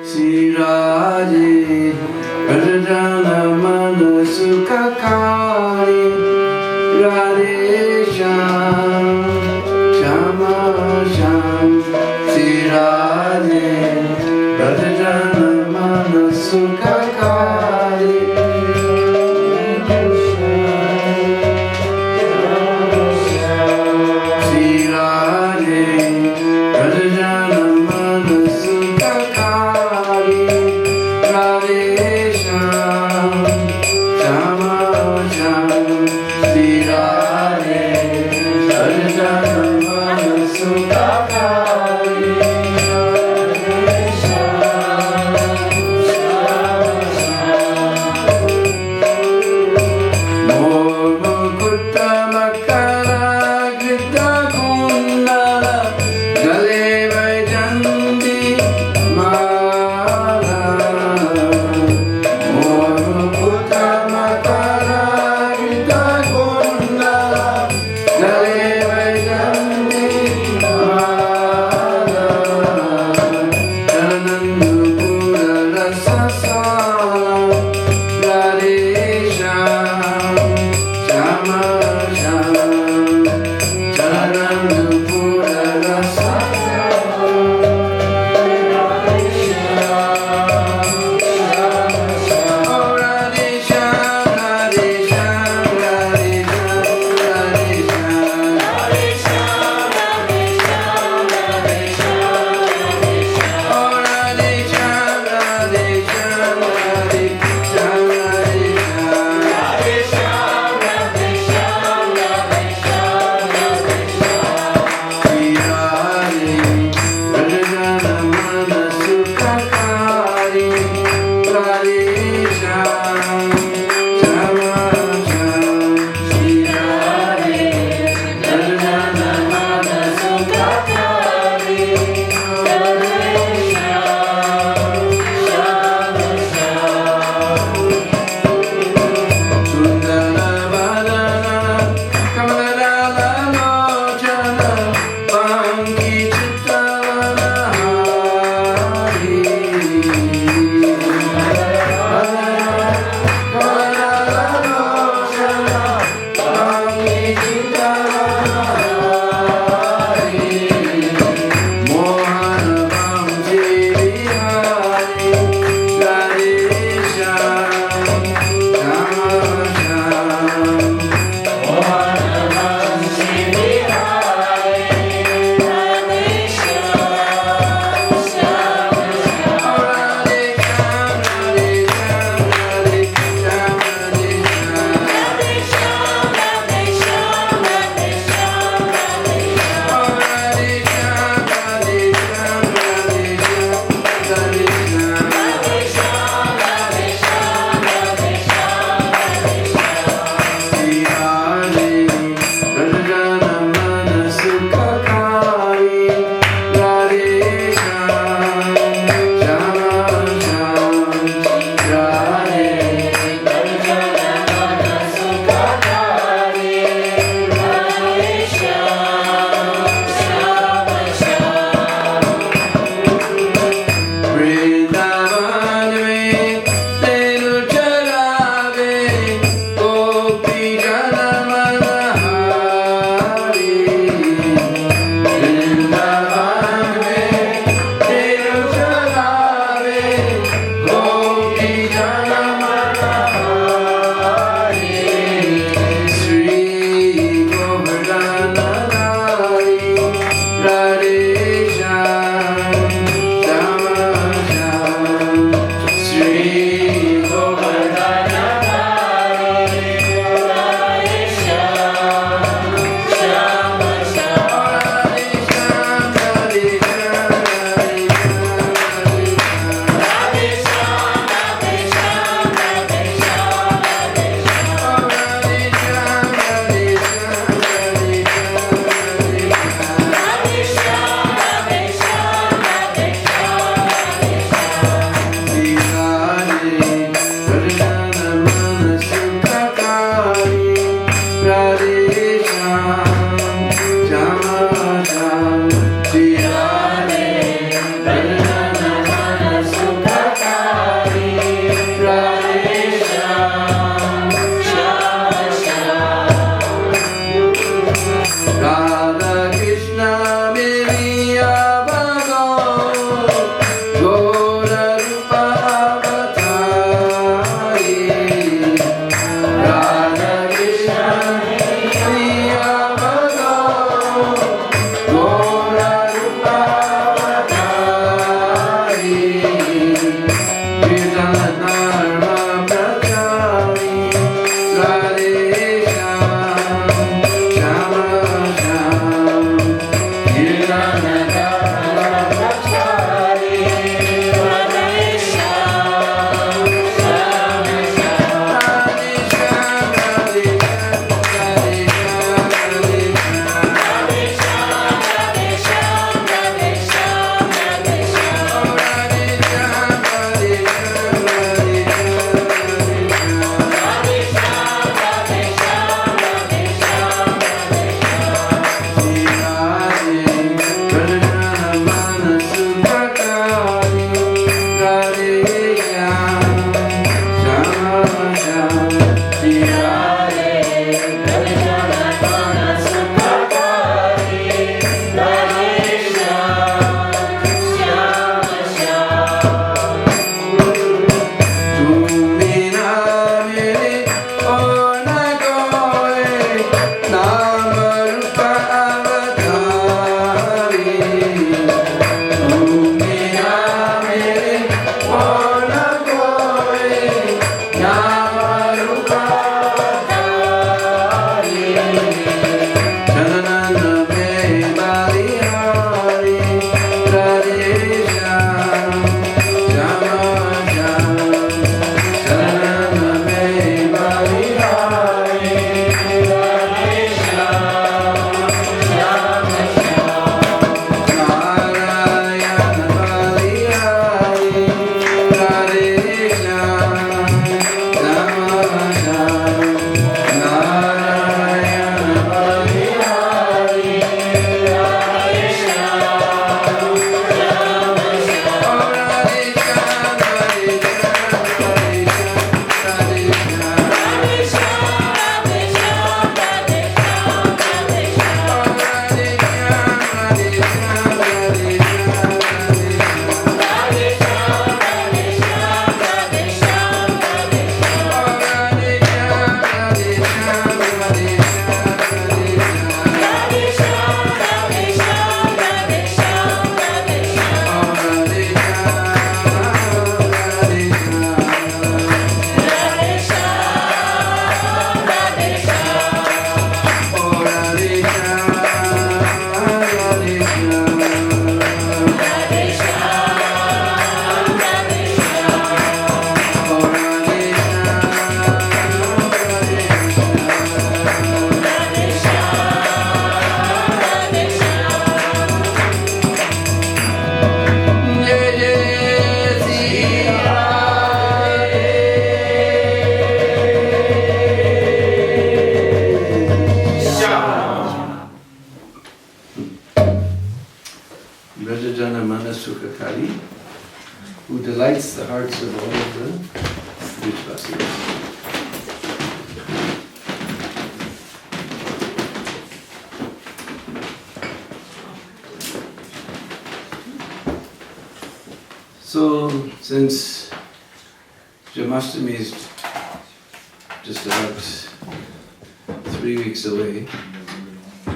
Sri Radhe Radhana Manasukakari Radhe Sham Shama Sham Sri Radhe Radhana Manasukakari Sri Radhe Radhana Manasukakari Vrajajana Manasukakari, who delights the hearts of all of the Vishvasis. So, since Janmastami is just about 3 weeks away, a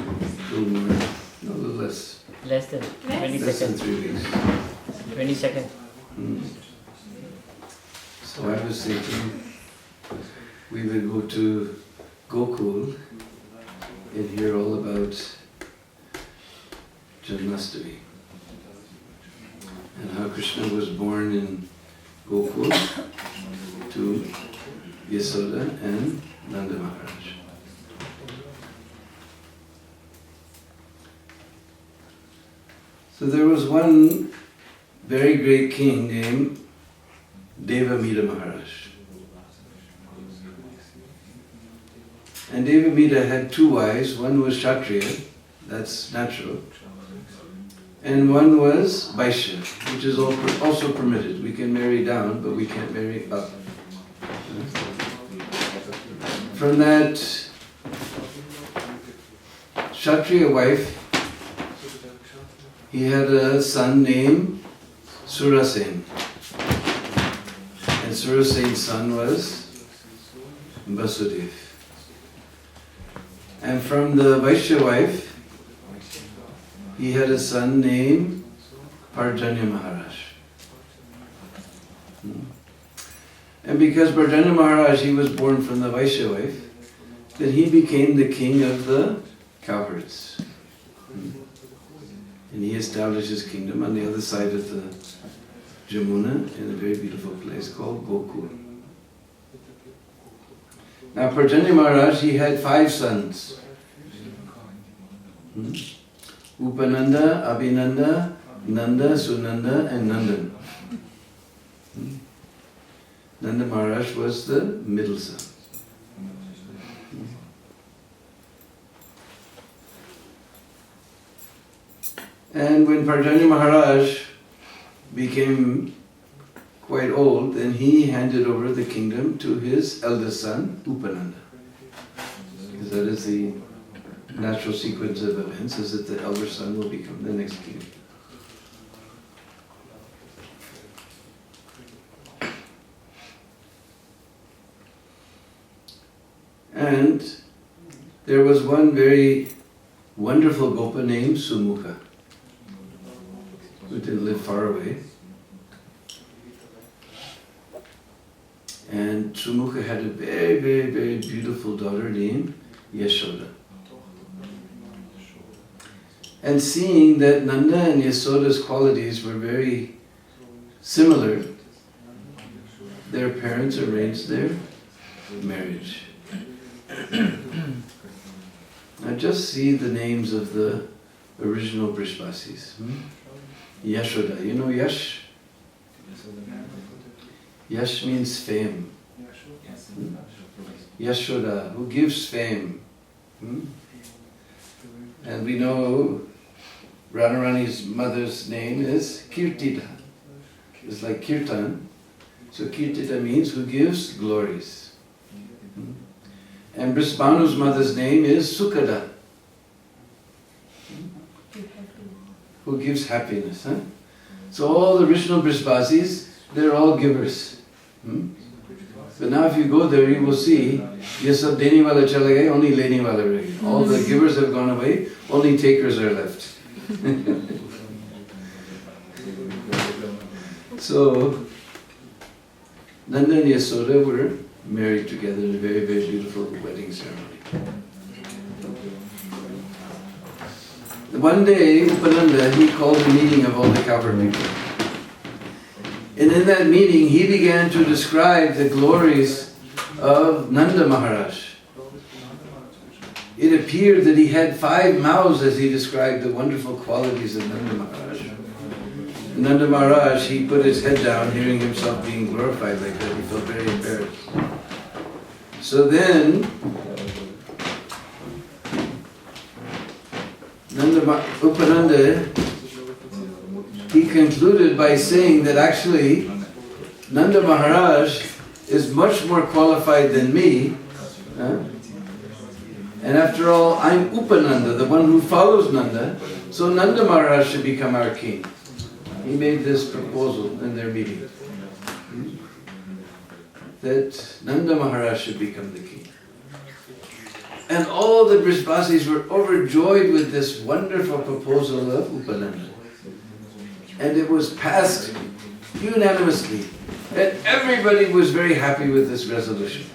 little more, no, a little less. Less than 20 Less than seconds. 3 weeks. 20 seconds. So I was thinking we would go to Gokul and hear all about Janmastami and how Krishna was born in Gokul to Yasoda and Nanda Maharaj. So there was one very great king named Devamida Maharaj. And Devamida had 2 wives. One was Kshatriya, that's natural, and one was Vaishya, which is also permitted. We can marry down, but we can't marry up. From that Kshatriya wife, he had a son named Surasen. And Surasen's son was Vasudev. And from the Vaishya wife, he had a son named Parjanya Maharaj. And because Parjanya Maharaj, he was born from the Vaishya wife, then he became the king of the cowherds. And he established his kingdom on the other side of the Jamuna in a very beautiful place called Gokul. Now Parjanya Maharaj, he had 5 sons. Upananda, Abhinanda, Nanda, Sunanda and Nandan. Nanda Maharaj was the middle son. And when Parjanya Maharaj became quite old, then he handed over the kingdom to his eldest son, Upananda. Because that is the natural sequence of events, is that the elder son will become the next king. And there was one very wonderful Gopa named Sumukha, who didn't live far away. And Sumukha had a very, very, very beautiful daughter named Yashoda. And seeing that Nanda and Yasoda's qualities were very similar, their parents arranged their marriage. Now just see the names of the original Brishvasis. Yashoda, you know Yash? Yash means fame. Yashoda, who gives fame. And we know Radharani's mother's name is Kirtita. It's like Kirtan. So Kirtita means who gives glories. And Brisbanu's mother's name is Sukada, who gives happiness. So all the original Brishvasis, they're all givers. But now if you go there, you will see, ye sab dene wala chala gaye, only lene wala rahe gaye. All the givers have gone away, only takers are left. So, Nanda and Yasoda were married together in a very, very beautiful wedding ceremony. One day, Upananda, he called a meeting of all the cowherd people. And in that meeting, he began to describe the glories of Nanda Maharaj. It appeared that he had 5 mouths as he described the wonderful qualities of Nanda Maharaj. Nanda Maharaj, he put his head down, hearing himself being glorified like that. He felt very embarrassed. So then, Upananda, he concluded by saying that actually Nanda Maharaj is much more qualified than me. And after all, I'm Upananda, the one who follows Nanda, so Nanda Maharaj should become our king. He made this proposal in their meeting, that Nanda Maharaj should become the king. And all the Brishbasis were overjoyed with this wonderful proposal of Upananda. And it was passed unanimously. And everybody was very happy with this resolution.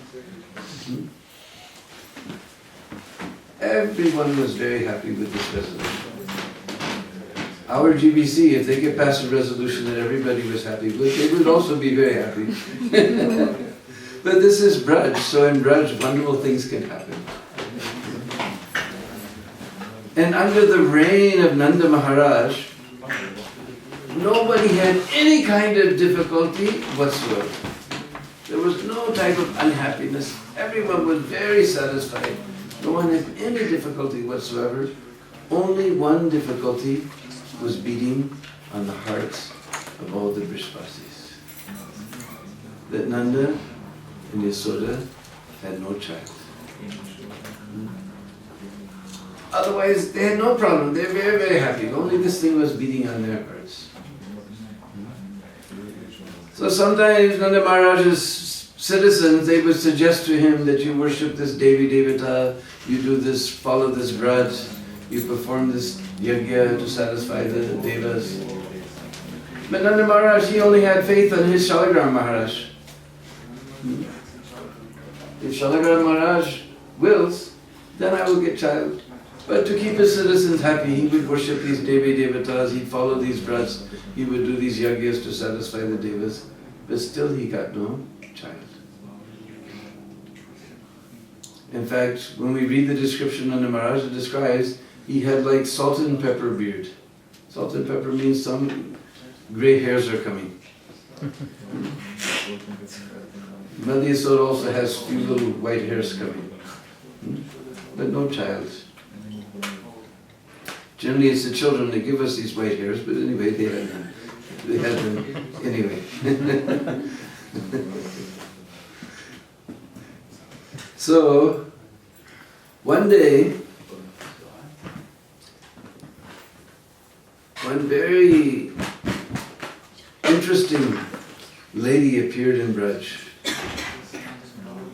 Everyone was very happy with this resolution. Our GBC, if they could pass a resolution that everybody was happy with, they would also be very happy. But this is Braj, so in Braj, wonderful things can happen. And under the reign of Nanda Maharaj, nobody had any kind of difficulty whatsoever. There was no type of unhappiness. Everyone was very satisfied. No one had any difficulty whatsoever. Only one difficulty was beating on the hearts of all the Brishbasis. That Nanda and Yasoda had no child. Otherwise, they had no problem. They were very, very happy. Only this thing was beating on their hearts. So sometimes Nanda Maharaj's citizens, they would suggest to him that you worship this Devi Devata, you do this, follow this Vraj, you perform this yajna to satisfy the devas. But Nanda Maharaj, he only had faith on his Shalagram Maharaj. If Shalagram Maharaj wills, then I will get child. But to keep his citizens happy, he would worship these Devi Devatas, he'd follow these Vrats, he would do these yajnas to satisfy the devas. But still he got no child. In fact, when we read the description under Maharaj, it describes he had like salt and pepper beard. Salt and pepper means some grey hairs are coming. Madhyasod also has few little white hairs coming. But no child. Generally it's the children that give us these white hairs, but anyway, they had them. They had them anyway. So, one day, one very interesting lady appeared in Braj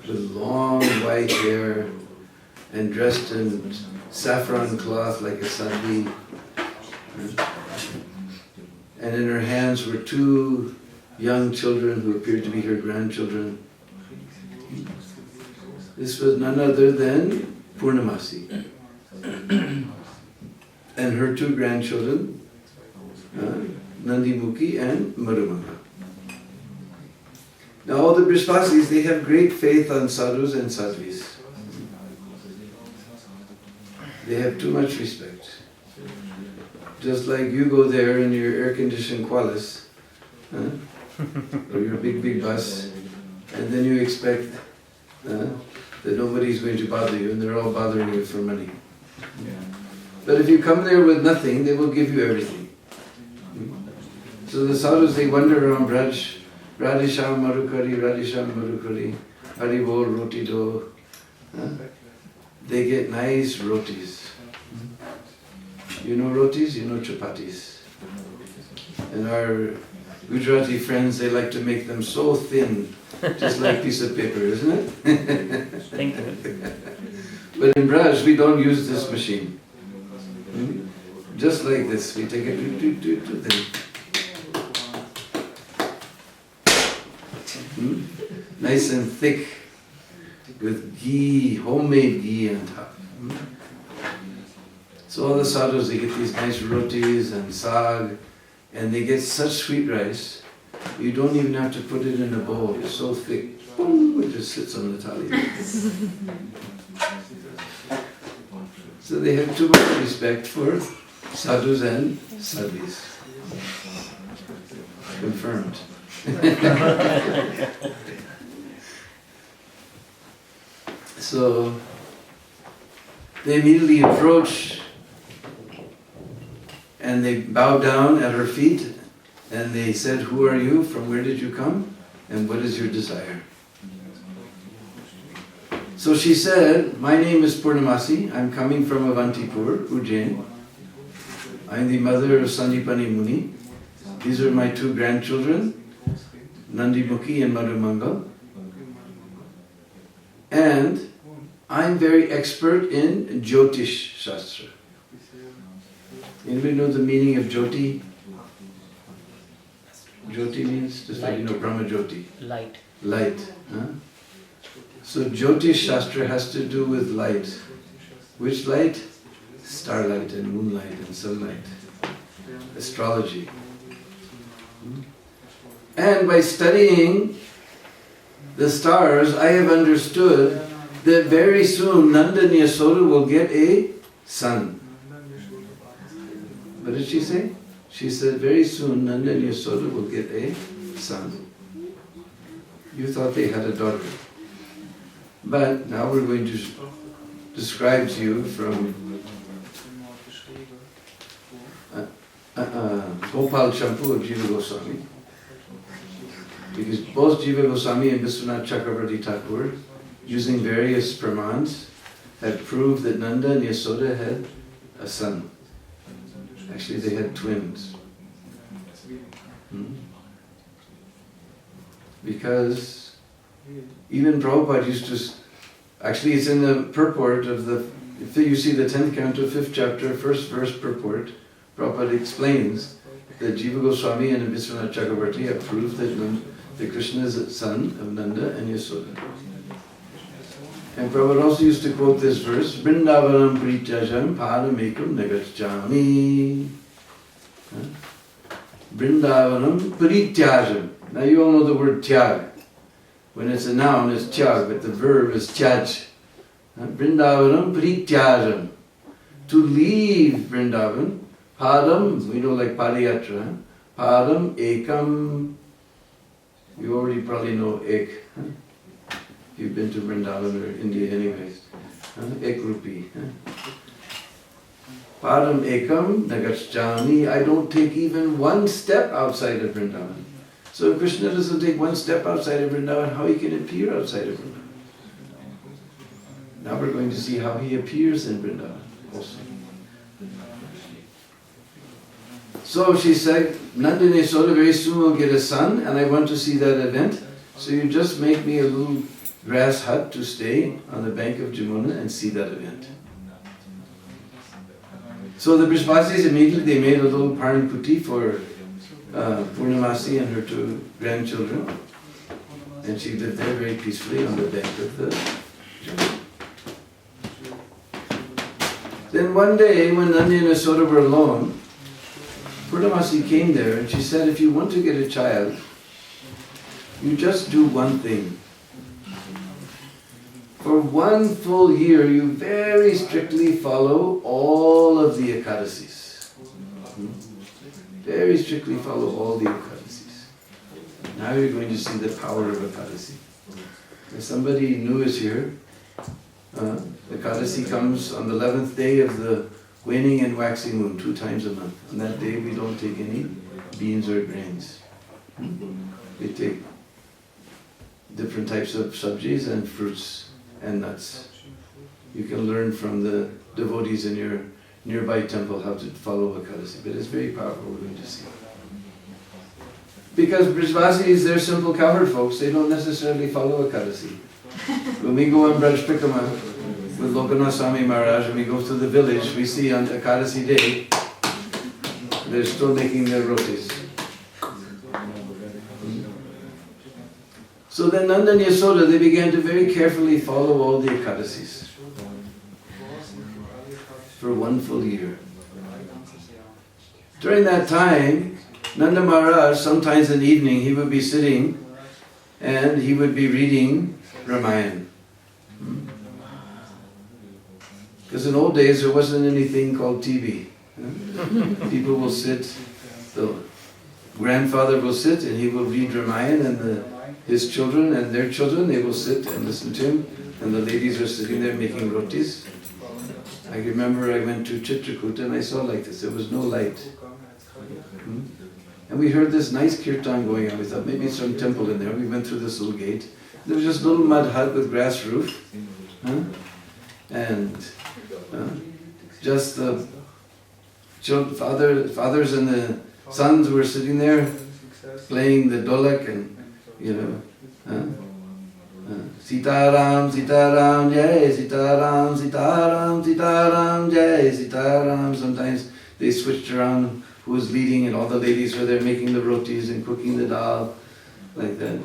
with long white hair and dressed in saffron cloth like a sadhi. And in her hands were two young children who appeared to be her grandchildren. This was none other than Purnamasi. And her two grandchildren, Nandimukhi and Marumaka. Now all the Brishbasis, they have great faith on sadhus and sadhvis. They have too much respect. Just like you go there in your air-conditioned Qualis, or your big bus, and then you expect that nobody's going to bother you, and they're all bothering you for money. But if you come there with nothing, they will give you everything. So the sadhus, they wander around Braj, Radhisham Marukari, Hari Bol Roti Do. They get nice rotis. You know rotis, you know chapatis. And our Gujarati friends, they like to make them so thin, just like a piece of paper, isn't it? Thank you. But in Braj, we don't use this machine. Just like this, we take it to thin. Nice and thick, with ghee, homemade ghee on top. So all the sadhus, they get these nice rotis and sag, and they get such sweet rice, you don't even have to put it in a bowl, it's so thick, boom, it just sits on the thali. So they have too much respect for sadhus and sadhvis. Confirmed. So they immediately approach and they bow down at her feet And they said, who are you? From where did you come? And what is your desire? So she said, my name is Purnamasi. I'm coming from Avantipur, Ujjain. I'm the mother of Sandipani Muni. These are my two grandchildren, Nandimukhi and Madhumangal. And I'm very expert in Jyotish Shastra. Anybody know the meaning of Jyoti? Jyoti means, just like you know, Brahma Jyoti. Light. Light. Huh? So Jyotish Shastra has to do with light. Which light? Starlight and moonlight and sunlight. Astrology. And by studying the stars, I have understood that very soon Nanda and Yasoda will get a son. What did she say? She said, very soon Nanda and Yasoda will get a son. You thought they had a daughter. But now we're going to describe to you from Gopal Champu of Jiva Goswami. Because both Jiva Goswami and Vishwanath Chakravarti Thakur, using various pramans, had proved that Nanda and Yasoda had a son. Actually, they had twins. Because even Prabhupada used to, actually it's in the purport of the, if you see the 10th canto, 5th chapter, 1st verse purport, Prabhupada explains that Jiva Goswami and Vishwanath Chakravarti have proved that Krishna is the son of Nanda and Yasoda. And Prabhupada also used to quote this verse, Vrindavanam Prityajam Padamekam Nagacchami. Vrindavanam Prityajam. Now you all know the word tyag. When it's a noun, it's tyag, but the verb is tyaj. Vrindavanam Prityajam. To leave Vrindavan, Padam, we know like Padayatra, Padam Ekam, you already probably know Ek. You've been to Vrindavan or India anyways. Ek Rupi. Padam Ekam Nagacchami. I don't take even one step outside of Vrindavan. So if Krishna doesn't take one step outside of Vrindavan, how he can appear outside of Vrindavan? Now we're going to see how he appears in Vrindavan also. So she said, Nanda and Yasoda very soon will get a son, and I want to see that event. So you just make me a little grass hut to stay on the bank of Jamuna and see that event. So the Brishvasis immediately they made a little Parankuti for Purnamasi and her two grandchildren. And she lived there very peacefully on the bank of the Jamuna. Then one day when Nanda and Yasoda were alone, Purnamasi came there and she said, if you want to get a child, you just do one thing. For 1 full year, you very strictly follow all of the Ekadasis. Very strictly follow all the Ekadasis. Now you're going to see the power of Ekadasi. If somebody new is here, Ekadasi comes on the 11th day of the waning and waxing moon, 2 times a month. On that day we don't take any beans or grains. We take different types of sabjis and fruits and nuts. You can learn from the devotees in your nearby temple how to follow Ekadasi, but it's very powerful, we're going to see. Because Brishvasis, they're simple cowherd folks, they don't necessarily follow Ekadasi. When we go on Braj Prikrama with Lokanath Swami Maharaj and we go to the village, we see on Ekadasi day, they're still making their rotis. So then Nanda and Yasoda, they began to very carefully follow all the Ekadasis for 1 full year. During that time, Nanda Maharaj, sometimes in the evening, he would be sitting and he would be reading Ramayana. Because in old days there wasn't anything called TV. People will sit, the grandfather will sit and he will read Ramayana, and his children and their children, they will sit and listen to him, and the ladies are sitting there making rotis. I remember I went to Chitrakuta and I saw like this. There was no light. And we heard this nice kirtan going on. We thought maybe it's some temple in there. We went through this little gate. There was just a little mud hut with grass roof. And just the fathers and the sons were sitting there playing the dolak and, Sitaram, Sitaram, Jai Sitaram, Sitaram, Sitaram, Jai Sitaram. Sometimes they switched around who was leading, and all the ladies were there making the rotis and cooking the dal, like that.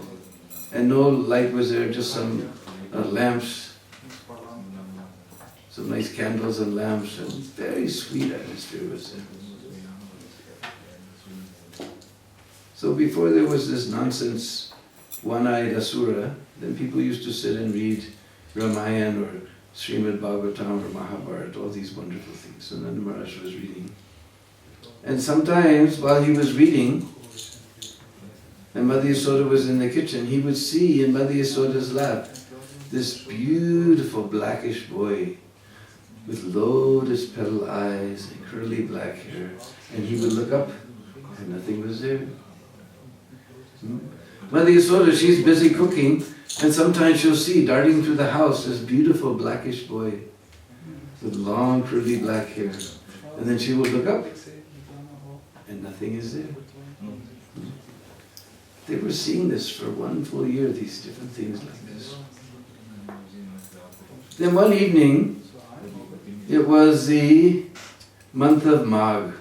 And no light was there, just some lamps, some nice candles and lamps, and very sweet atmosphere was there. So before there was this nonsense one-eyed asura, then people used to sit and read Ramayana or Srimad Bhagavatam or Mahabharata, all these wonderful things. So Nanda Maharaj was reading. And sometimes while he was reading, and Mother Yasoda was in the kitchen, he would see in Mother Yasoda's lap this beautiful blackish boy with lotus petal eyes and curly black hair. And he would look up and nothing was there. Mother Yasoda, she's busy cooking, and sometimes she'll see darting through the house this beautiful blackish boy with long curly black hair. And then she will look up and nothing is there. They were seeing this for one full year, these different things like this. Then one evening, it was the month of Magh.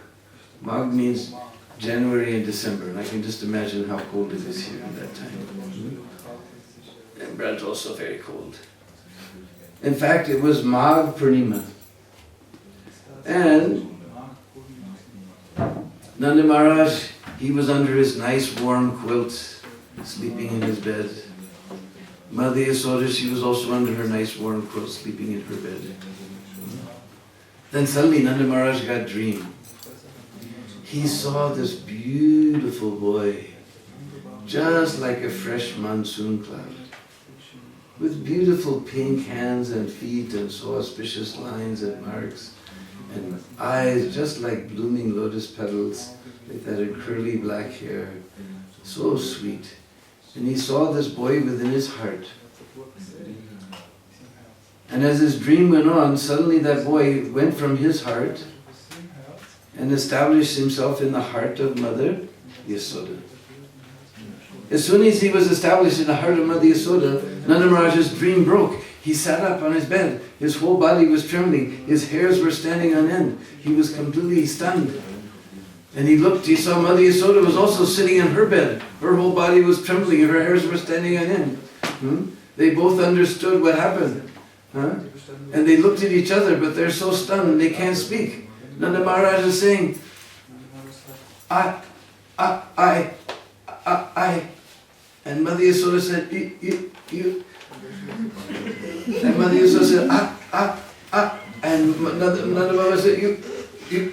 Magh means January and December, and I can just imagine how cold it is here at that time. And Braj also very cold. In fact, it was Magh Purnima. And Nanda Maharaj, he was under his nice warm quilt, sleeping in his bed. Mother Yasoda, she was also under her nice warm quilt, sleeping in her bed. Then suddenly Nanda Maharaj got a dream. He saw this beautiful boy, just like a fresh monsoon cloud, with beautiful pink hands and feet and so auspicious lines and marks, and eyes just like blooming lotus petals, like that, and curly black hair, so sweet. And he saw this boy within his heart. And as his dream went on, suddenly that boy went from his heart and established himself in the heart of Mother Yasoda. As soon as he was established in the heart of Mother Yasoda, Nanda Maharaj's dream broke. He sat up on his bed. His whole body was trembling. His hairs were standing on end. He was completely stunned. And he looked, he saw Mother Yasoda was also sitting in her bed. Her whole body was trembling and her hairs were standing on end. They both understood what happened. And they looked at each other, but they're so stunned they can't speak. Nanda Maharaj is saying, I. And Mother Yasoda said, you. And Mother Yasoda said, And Nanda Maharaj said, you.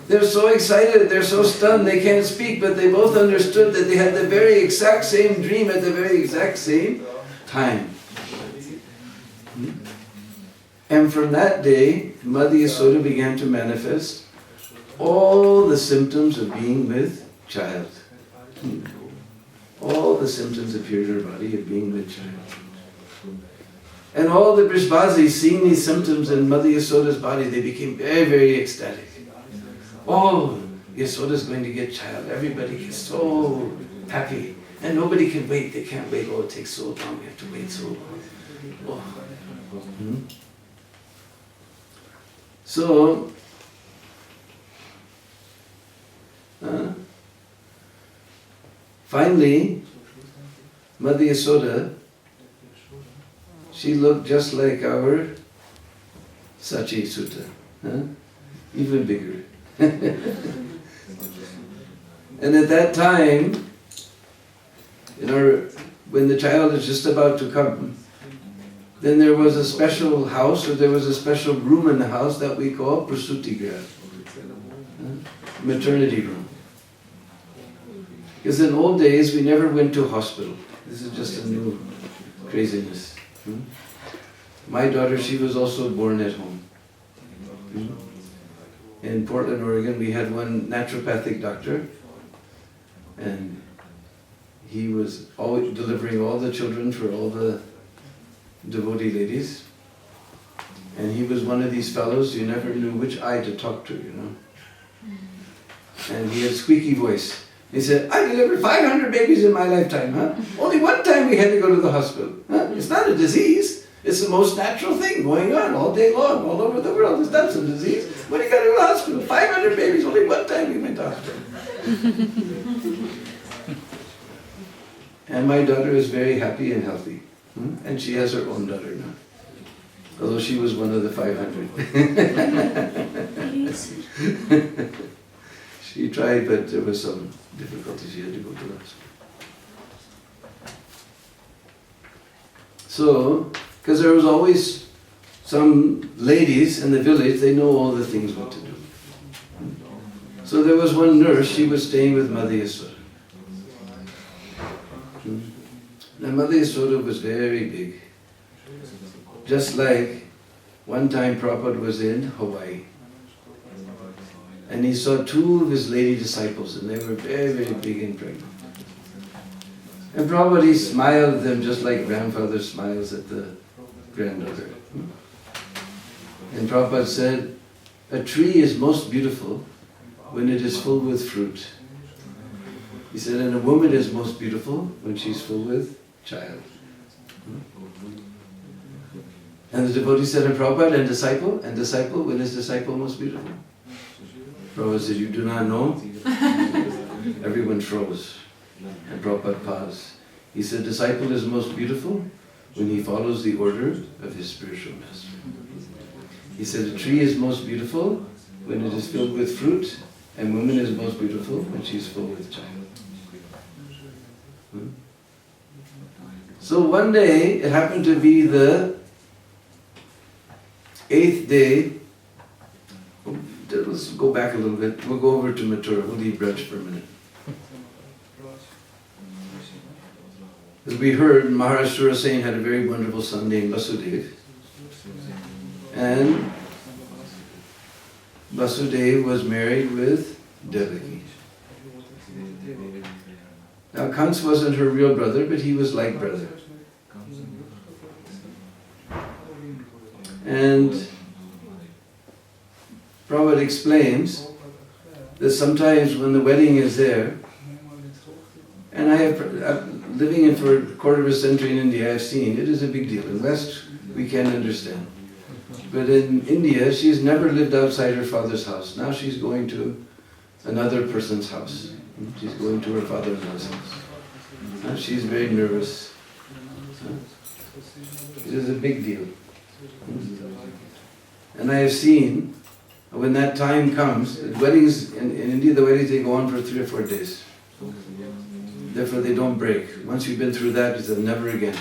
They're so excited, they're so stunned, they can't speak, but they both understood that they had the very exact same dream at the very exact same time. And from that day, Mother Yasoda began to manifest all the symptoms of being with child. All the symptoms appeared in her body of being with child. And all the Brishbazis, seeing these symptoms in Mother Yasoda's body, they became very, very ecstatic. Oh, Yasoda's going to get child. Everybody is so happy. And nobody can wait. They can't wait. Oh, it takes so long. We have to wait so long. Oh. So, finally, Mother Yasoda, she looked just like our Sachi Sutta, even bigger. And at that time, when the child is just about to come, then there was a special house, or there was a special room in the house that we call Prasuti Griha, maternity room. Because in old days, we never went to hospital. This is just a new craziness. My daughter, she was also born at home. In Portland, Oregon, we had one naturopathic doctor, and he was always delivering all the children for all the devotee ladies. And he was one of these fellows you never knew which eye to talk to, you know. And he had a squeaky voice. He said, I delivered 500 babies in my lifetime, huh? Only one time we had to go to the hospital. Huh? It's not a disease. It's the most natural thing going on all day long, all over the world. It's not some disease. What do you got to go to the hospital? 500 babies, only one time we went to the hospital. And my daughter is very happy and healthy. And she has her own daughter now. Although she was one of the 500. She tried, but there was some difficulty. She had to go to the hospital. So, because there was always some ladies in the village, they know all the things what to do. So there was one nurse, she was staying with Mother Yasoda. Now Mother Yasoda was very big. Just like one time Prabhupada was in Hawaii. And he saw two of his lady disciples, and they were very, very big and pregnant. And Prabhupada, he smiled at them just like grandfather smiles at the granddaughter. And Prabhupada said, a tree is most beautiful when it is full with fruit. He said, and a woman is most beautiful when she's full with child. And the devotee said, and Prabhupada, and disciple, when is disciple most beautiful? Prabhupada said, you do not know? Everyone froze. And Prabhupada paused. He said, disciple is most beautiful when he follows the order of his spiritual master. He said, a tree is most beautiful when it is filled with fruit, and woman is most beautiful when she is full with child. So one day, it happened to be the 8th day. Let's go back a little bit. We'll go over to Mathura. We'll leave Braj for a minute. As we heard, Maharaj Surasen had a very wonderful son named Vasudev. And Vasudev was married with Devaki. Now Kans wasn't her real brother, but he was like brother. And Prabhupada explains that sometimes when the wedding is there, and I have living in for a quarter of a century in India, I've seen it is a big deal. In West, we can understand. But in India, she's never lived outside her father's house. Now she's going to another person's house. She's going to her father-in-law's house. Now she's very nervous. It is a big deal. And I have seen, when that time comes, weddings, in India the weddings, they go on for 3 or 4 days. Therefore they don't break. Once you've been through that, it's a never again.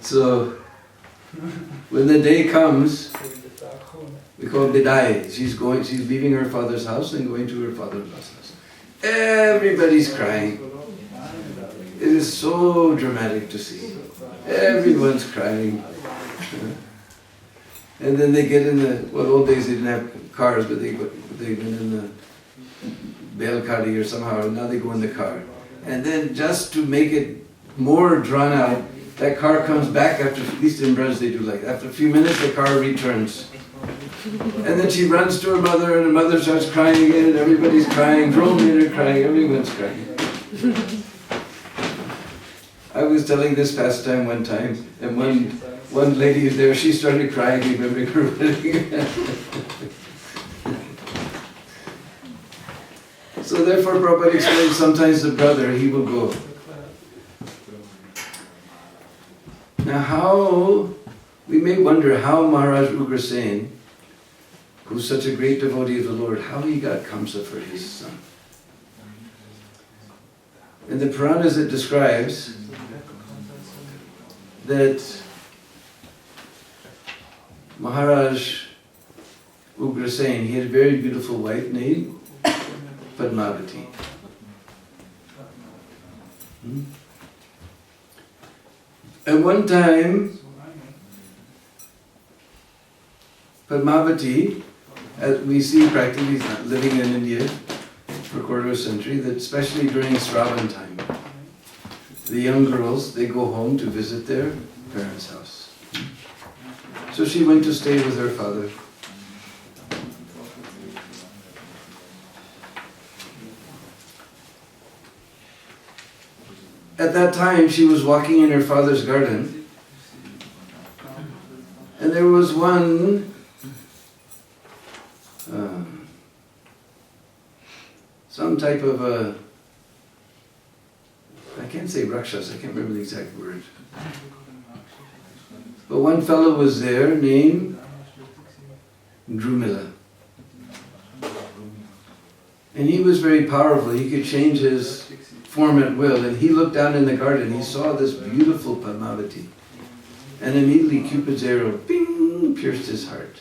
So, when the day comes, we call it Bidai. She's leaving her father's house and going to her father-in-law's house. Everybody's crying. It is so dramatic to see. Everyone's crying. And then they get in the, well, old days they didn't have cars, but they've been in the Belkadi or somehow, and now they go in the car. And then just to make it more drawn out, that car comes back after, at least in Braj they do like that. After a few minutes the car returns. And then she runs to her mother, and her mother starts crying again, and everybody's crying, Romeo crying, everyone's crying. I was telling this pastime one time, and one lady there, she started crying remembering her wedding. So therefore Prabhupada explains sometimes the brother, he will go. Now how, we may wonder how Maharaj Ugrasen, who's such a great devotee of the Lord, how he got Kamsa for his son. In the Puranas it describes that Maharaj Ugrasen, he had a very beautiful wife named Padmavati. At one time, Padmavati, as we see practically living in India for a quarter of a century, that especially during Shravan time, the young girls, they go home to visit their parents' house. So she went to stay with her father. At that time, she was walking in her father's garden, and there was one some type of a, I can't say rakshas, I can't remember the exact word. But one fellow was there named Drumila. And he was very powerful. He could change his form at will. And he looked down in the garden. He saw this beautiful Padmavati. And immediately Cupid's arrow, ping, pierced his heart.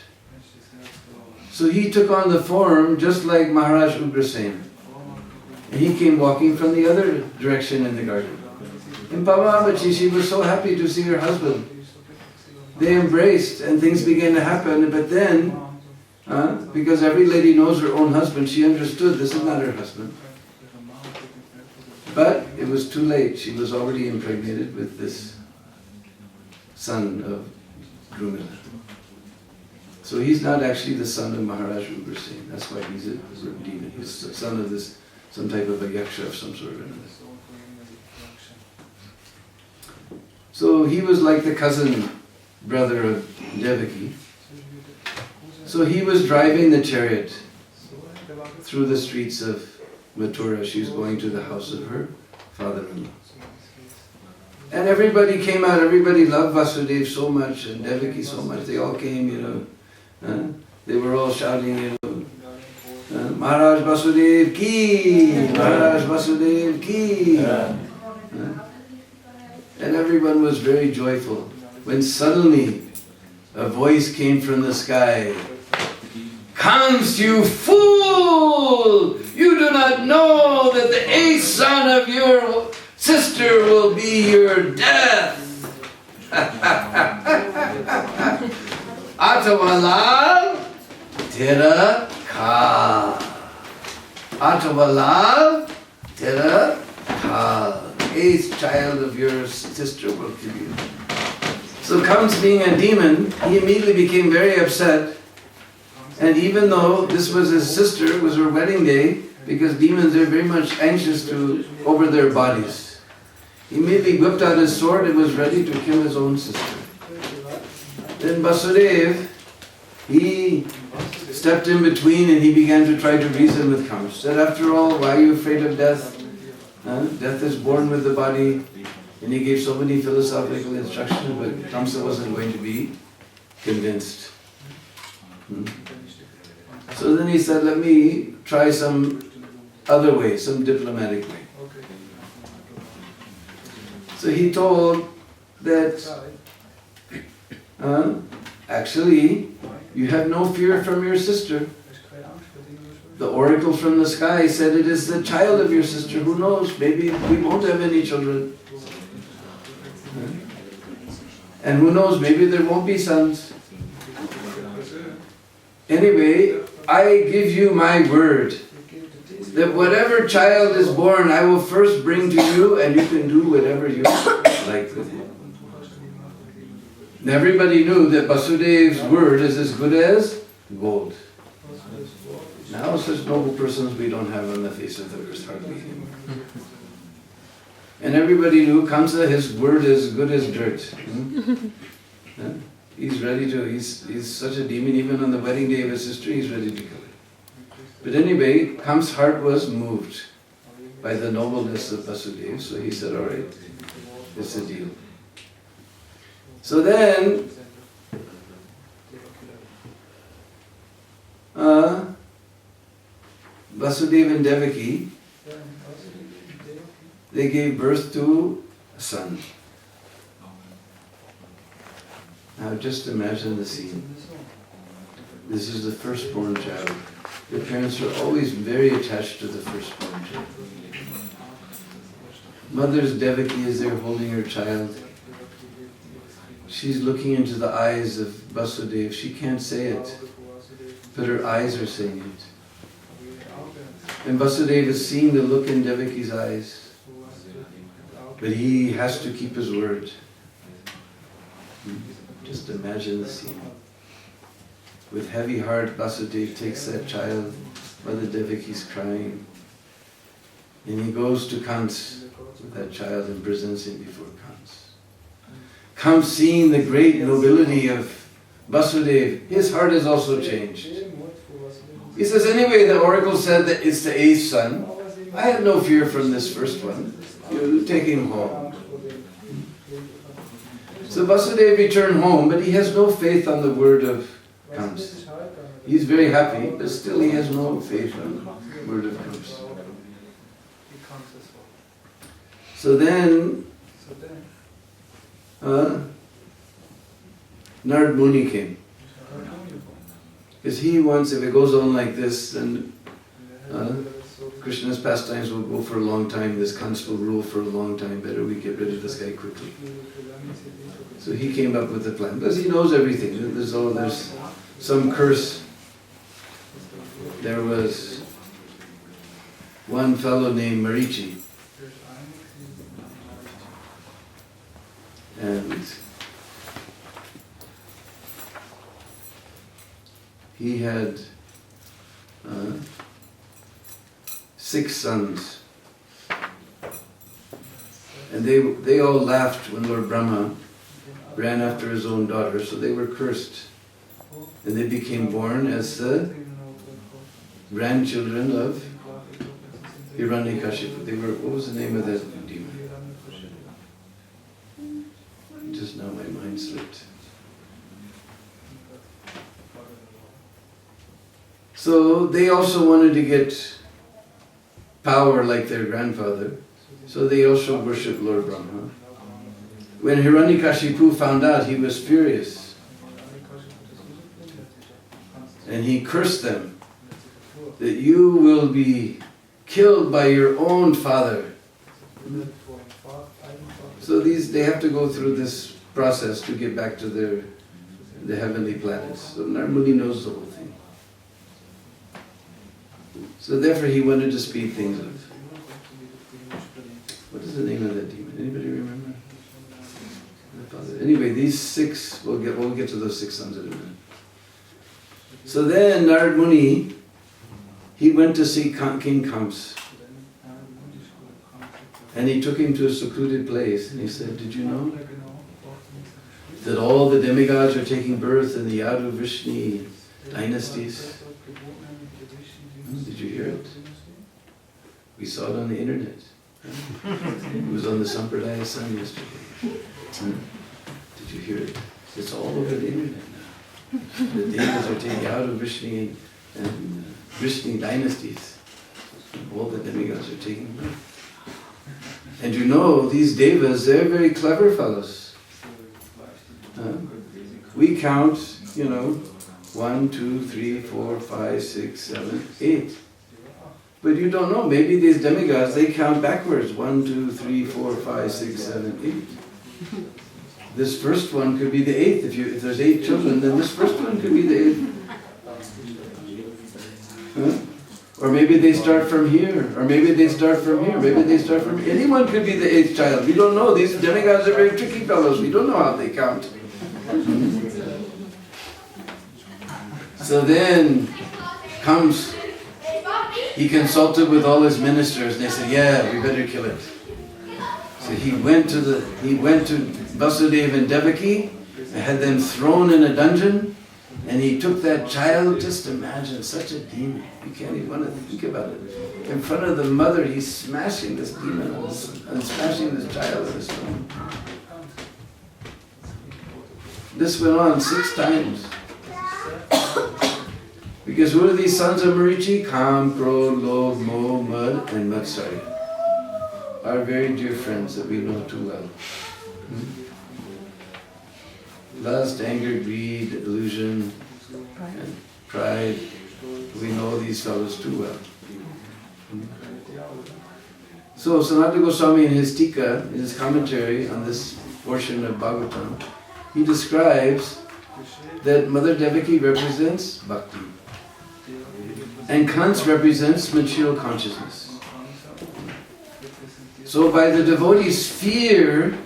So he took on the form just like Maharaj Ugrasen. And he came walking from the other direction in the garden. And Padmavati, she was so happy to see her husband. They embraced and things began to happen. But then, because every lady knows her own husband, she understood this is not her husband. But it was too late. She was already impregnated with this son of Drumila. So he's not actually the son of Maharaj Ugrasen. That's why he's a demon. He's the son of this, some type of a yaksha of some sort or another. So he was like the cousin brother of Devaki. So he was driving the chariot through the streets of Mathura. She was going to the house of her father-in-law. And everybody came out, everybody loved Vasudeva so much and Devaki so much. They all came, they were all shouting, Maharaj Vasudeva ki! Maharaj Vasudeva ki! And everyone was very joyful. When suddenly a voice came from the sky, "Comes, you fool! You do not know that the 8th son of your sister will be your death." Atavalal tera kal. Atavalal tera kal. 8th child of your sister will kill you. So Kams, being a demon, he immediately became very upset. And even though this was his sister, it was her wedding day, because demons are very much anxious over their bodies. He immediately whipped out his sword and was ready to kill his own sister. Then Vasudeva, he stepped in between and he began to try to reason with Kams. Said, after all, why are you afraid of death? Death is born with the body. And he gave so many philosophical instructions, but Kamsa wasn't going to be convinced. So then he said, let me try some other way, some diplomatic way. So he told that, actually, you have no fear from your sister. The oracle from the sky said it is the child of your sister. Who knows, maybe we won't have any children. And who knows, maybe there won't be sons. Anyway, I give you my word that whatever child is born, I will first bring to you and you can do whatever you like with him. And everybody knew that Vasudeva's word is as good as gold. Now such noble persons we don't have on the face of the earth, hardly anymore. And everybody knew Kamsa, his word is good as dirt. He's ready to, he's such a demon, even on the wedding day of his sister, he's ready to kill it. But anyway, Kamsa's heart was moved by the nobleness of Vasudeva, so he said, all right, it's a deal. So then, Vasudeva and Devaki, they gave birth to a son. Now just imagine the scene. This is the firstborn child. The parents are always very attached to the firstborn child. Mother's Devaki is there holding her child. she's looking into the eyes of Vasudeva. She can't say it, but her eyes are saying it. And Vasudeva is seeing the look in Devaki's eyes, but he has to keep his word. Just imagine the scene. With heavy heart, Vasudeva takes that child, Mother Devaki's crying, and he goes to Kans with that child and presents him before Kans. Kans, seeing the great nobility of Vasudeva, his heart is also changed. He says, anyway, the oracle said that it's the 8th son. I have no fear from this first one. You take him home. So Vasudeva returned home, but he has no faith on the word of Kams. He's very happy, but still he has no faith on the word of Kams. So then, Narad Muni came. Because he wants, if it goes on like this, then Krishna's pastimes will go for a long time, this Kans will rule for a long time, better we get rid of this guy quickly. So he came up with a plan, because he knows everything. There's some curse. There was one fellow named Marichi, and he had 6 sons, and they all laughed when Lord Brahma ran after his own daughter, so they were cursed, and they became born as the grandchildren of Hiranyakashipu. They were, what was the name of that demon? Just now my mind slipped. So they also wanted to get power like their grandfather, so they also worshipped Lord Brahma. When Hiranyakashipu found out, he was furious. And he cursed them, that you will be killed by your own father. So they have to go through this process to get back to the heavenly planets. So Narad Muni knows the whole thing. So therefore he wanted to speed things up. What is the name of that demon? Anybody remember? Anyway, these 6, we'll get to those 6 sons in a minute. So then Narad Muni, he went to see King Kams. And he took him to a secluded place and he said, did you know that all the demigods are taking birth in the Yadu Vrishni dynasties? Did you hear it? We saw it on the internet. It was on the Sampradaya Sun yesterday. Did you hear it? It's all over the internet now. The Devas are taking out of Vrishni and Vrishni dynasties. All the demigods are taking birth. And you know, these Devas, they're very clever fellows. We count, 1, 2, 3, 4, 5, 6, 7, 8. But you don't know, maybe these demigods, they count backwards. 1, 2, 3, 4, 5, 6, 7, 8. This first one could be the 8th. If there's 8 children, then this first one could be the 8th. Or maybe they start from here, or maybe they start from here, maybe they start from here. Anyone could be the 8th child. We don't know. These demigods are very tricky fellows. We don't know how they count. So then comes, he consulted with all his ministers, and they said, yeah, we better kill it. So he went to Vasudeva and Devaki, and had them thrown in a dungeon, and he took that child. Just imagine, such a demon. You can't even want to think about it. In front of the mother, he's smashing this demon and smashing this child in the stone. This went on 6 times. Because who are these sons of Marichi? Kam, Krodh, Lobh, Moh, Mad, and Matsarya. Our very dear friends that we know too well. Lust, anger, greed, illusion, and pride. We know these fellows too well. So Sanatana Goswami in his Tika, in his commentary on this portion of Bhagavatam, he describes that Mother Devaki represents bhakti and Kans represents material consciousness. So by the devotee's fear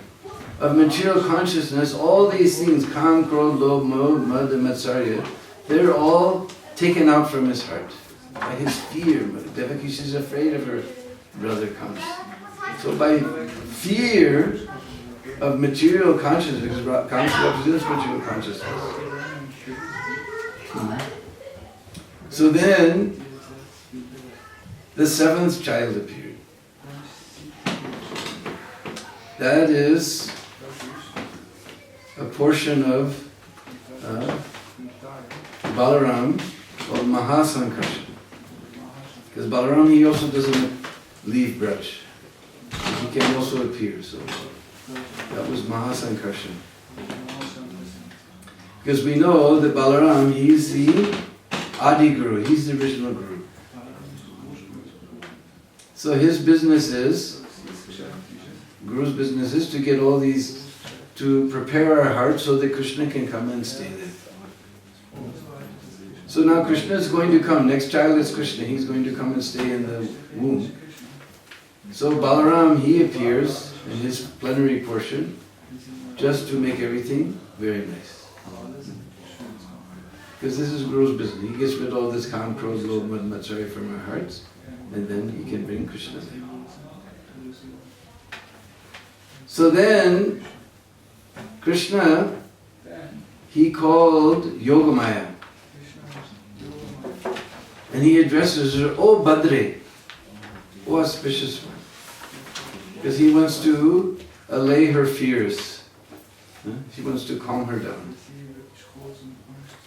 of material consciousness, all these things, Kam, Krodh, Lobh, Moh, Mad and Matsarya, they're all taken out from his heart. By his fear, Mother Devaki, she's afraid of her brother Kans. So by fear of material consciousness, because Kans represents material consciousness. So then, the seventh child appeared. That is a portion of Balaram called Mahasankarshan. Because Balaram, he also doesn't leave Braj. He can also appear. So that was Mahasankarshan. Because we know that Balaram, he's the Adi Guru, he's the original Guru. So his business is, Guru's business is to get all these, to prepare our hearts so that Krishna can come and stay there. So now Krishna is going to come, next child is Krishna, he's going to come and stay in the womb. So Balaram, he appears in his plenary portion just to make everything very nice. Because this is Guru's business. He gets rid of all this Kam, Krodh, Lobh, Mad, Matsarya from our hearts, and then he can bring Krishna there. So then, Krishna, he called Yogamaya. And he addresses her, "Oh Badre, oh auspicious one." Because he wants to allay her fears. He wants to calm her down.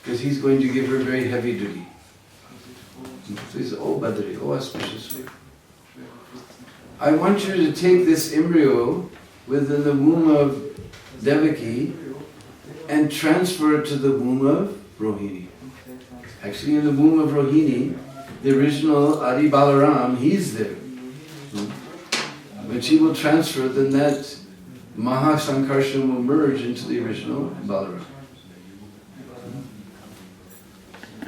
Because he's going to give her very heavy duty. So he says, "Oh Badri, oh auspicious one, I want you to take this embryo within the womb of Devaki and transfer it to the womb of Rohini." Actually, in the womb of Rohini, the original Adi Balaram, he's there. When she will transfer, then that Mahasankarshan will merge into the original Balaram.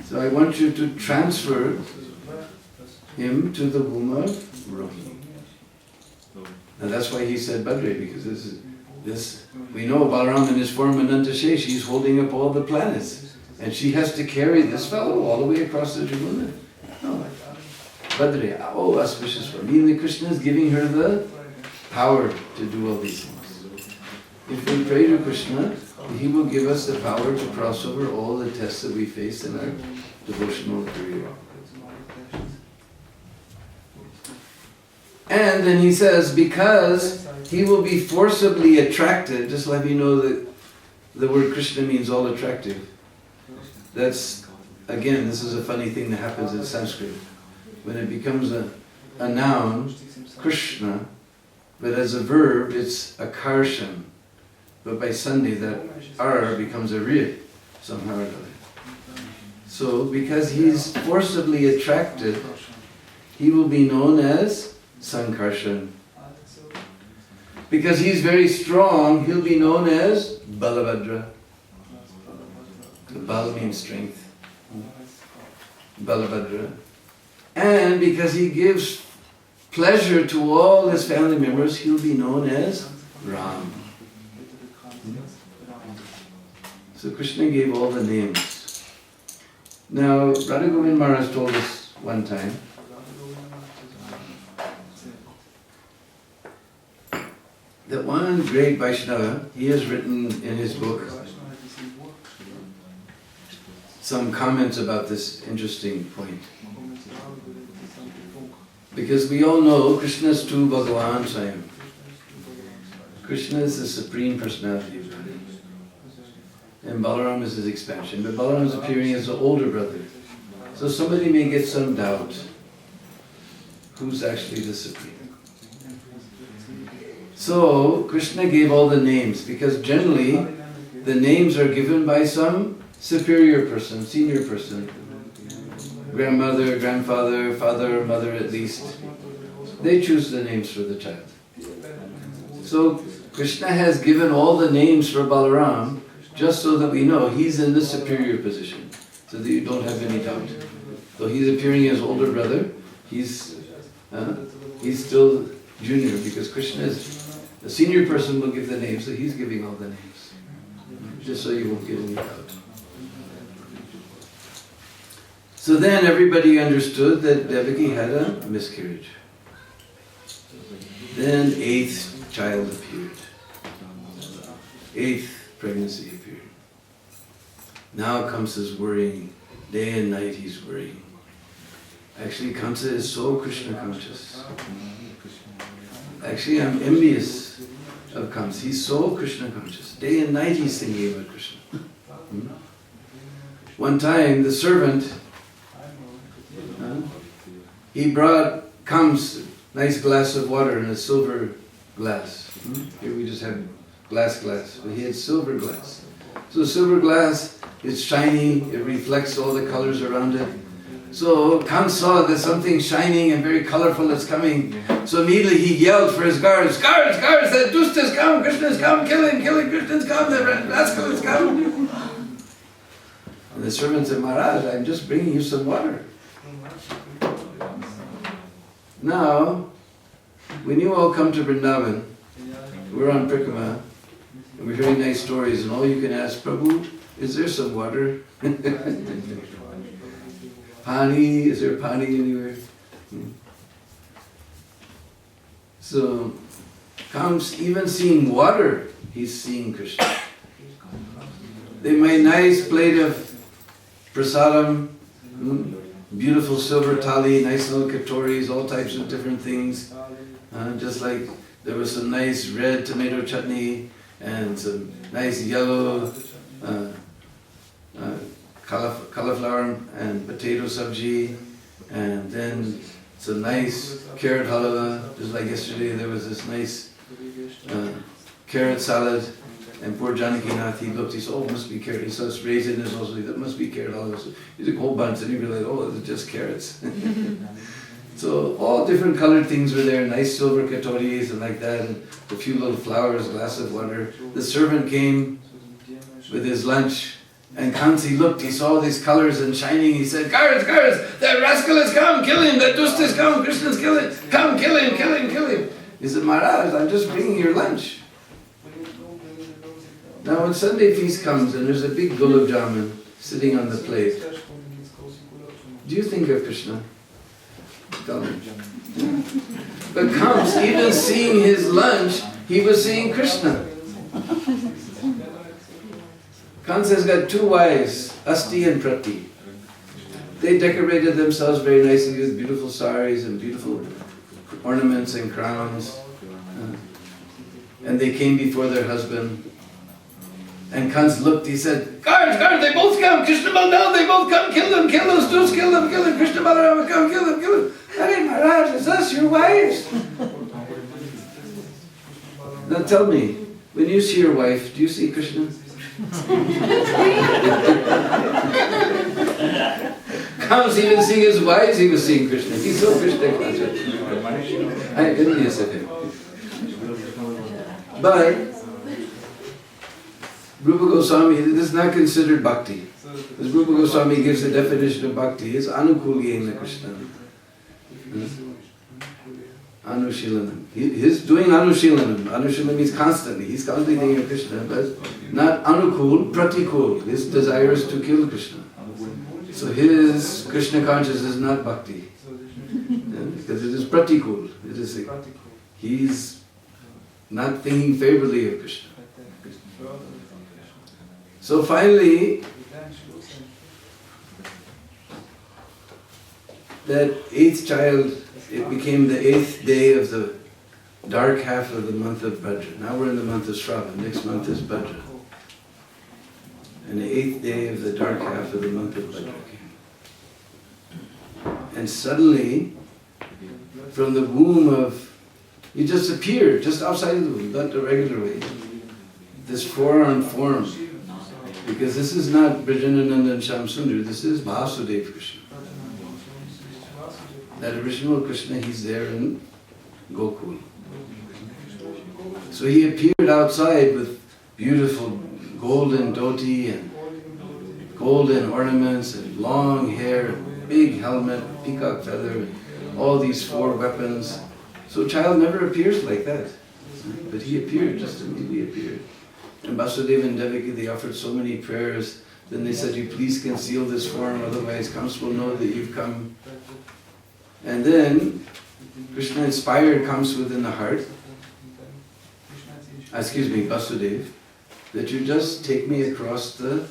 So I want you to transfer him to the womb of Rohini. And that's why he said Badri, because this we know Balaram in his form Ananta Shesh, he's holding up all the planets. And she has to carry this fellow all the way across the Jamuna. No. Badri, oh auspicious one. Meaning Krishna is giving her the power to do all these things. If we pray to Krishna, he will give us the power to cross over all the tests that we face in our devotional career. And then he says, because he will be forcibly attracted, just let me know that the word Krishna means all attractive. That's, again, this is a funny thing that happens in Sanskrit. When it becomes a noun, Krishna, but as a verb, it's akarshan. But by Sunday, that ar becomes a ri, somehow or other. So, because he's forcibly attracted, he will be known as Sankarshan. Because he's very strong, he'll be known as Balabhadra. Bal means strength. Balabhadra. And because he gives pleasure to all his family members, he'll be known as Ram. So Krishna gave all the names. Now, Radha Govind Maharaj told us one time that one great Vaishnava, he has written in his book some comments about this interesting point. Because we all know Krishna is tu Bhagavan Swayam. Krishna is the Supreme Personality of God. And Balaram is his expansion. But Balaram is appearing as the older brother. So somebody may get some doubt. Who's actually the Supreme? So Krishna gave all the names, because generally the names are given by some superior person, senior person. Grandmother, grandfather, father, mother at least. They choose the names for the child. So Krishna has given all the names for Balaram just so that we know he's in the superior position, so that you don't have any doubt. Though he's appearing as older brother, he's still junior, because Krishna is the senior person will give the names, so he's giving all the names, just so you won't get any doubt. So then everybody understood that Devaki had a miscarriage. Then 8th child appeared. 8th pregnancy appeared. Now Kamsa's worrying. Day and night he's worrying. Actually, Kamsa is so Krishna conscious. Actually, I'm envious of Kamsa. He's so Krishna conscious. Day and night he's thinking about Krishna. One time, the servant, he brought Kamsa a nice glass of water in a silver glass. Here we just have glass, but he had silver glass. So silver glass, it's shiny, it reflects all the colors around it. So Kamsa saw that something shining and very colorful is coming. So immediately he yelled for his guards, guards, that Dusta has come, Krishna has come, kill him, Krishna has come, the rascal has come. And the servant said, Maharaj, I'm just bringing you some water. Now, when you all come to Vrindavan, we're on Prikrama, and we're hearing nice stories, and all you can ask, Prabhu, is there some water? Pani, is there pani anywhere? So, comes even seeing water, he's seeing Krishna. They made a nice plate of prasadam, beautiful silver thali, nice little katoris, all types of different things. Just like there was some nice red tomato chutney and some nice yellow cauliflower and potato sabji, and then some nice carrot halwa. Just like yesterday, there was this nice carrot salad. And poor Janakinath, he looked, he said, oh, it must be carrot. He saw this raisin, there's also, that must be carrot halwa. So he took a whole bunch and he realized, oh, it's just carrots. So all different colored things were there, nice silver katoris and like that, and a few little flowers, a glass of water. The servant came with his lunch, and Kansi looked, he saw these colors and shining, he said, guards, that rascal has come, kill him, that dust has come, Krishna's kill him, come, kill him. He said, Maharaj, I'm just bringing your lunch. Now when Sunday feast comes and there's a big gulab jamun sitting on the plate, do you think of Krishna? Tell me. But comes, even seeing his lunch, he was seeing Krishna. Kansa has got 2 wives, Asti and Prati. They decorated themselves very nicely with beautiful saris and beautiful ornaments and crowns. And they came before their husband. And Kans looked, he said, guards, they both come, Krishna Balaram, they both come, kill them, Stus, kill them, Krishna Balaram, come, kill them. Hey Maharaj, is us your wives? Now tell me, when you see your wife, do you see Krishna? Kans even seeing his wives, he was seeing Krishna. He's so Krishna conscious. I am envious of him. But Rupa Goswami, this is not considered bhakti. As Rupa Goswami gives the definition of bhakti, it's anukulyena Krishna. Anushilanam. He's doing anushilanam. Anushilanam means constantly. He's constantly thinking of Krishna, but not anukul, pratikul. His desire is to kill Krishna. So his Krishna consciousness is not bhakti. Because it is pratikul. It is he's not thinking favorably of Krishna. So finally, that 8th child, it became the 8th day of the dark half of the month of Bhadra. Now we're in the month of Shravan, next month is Bhadra. And the 8th day of the dark half of the month of Bhadra came. And suddenly, from the womb of, he just appeared, just outside of the womb, not the regular way. This four-armed form. Because this is not Brajanananda and Shamsundar, this is Mahasudev Krishna. That original Krishna, he's there in Gokul. So he appeared outside with beautiful golden dhoti and golden ornaments and long hair, and big helmet, peacock feather, and all these 4 weapons. So child never appears like that. But he appeared, just immediately appeared. And Vasudeva and Devaki, they offered so many prayers. Then they said, you please conceal this form, otherwise Kamsa will know that you've come. And then Krishna inspired Kamsa within the heart, Vasudeva, that you just take me across the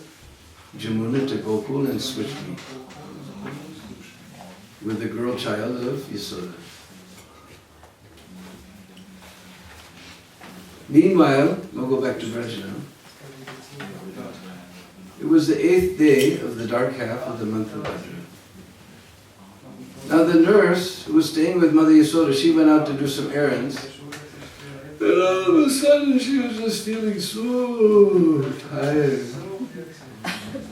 Jamuna to Gokul and switch me with the girl child of Yasoda. Meanwhile, we'll go back to Vraja now. It was the 8th day of the dark half of the month of Bhadra. Now the nurse who was staying with Mother Yasoda, she went out to do some errands. And all of a sudden she was just feeling so tired.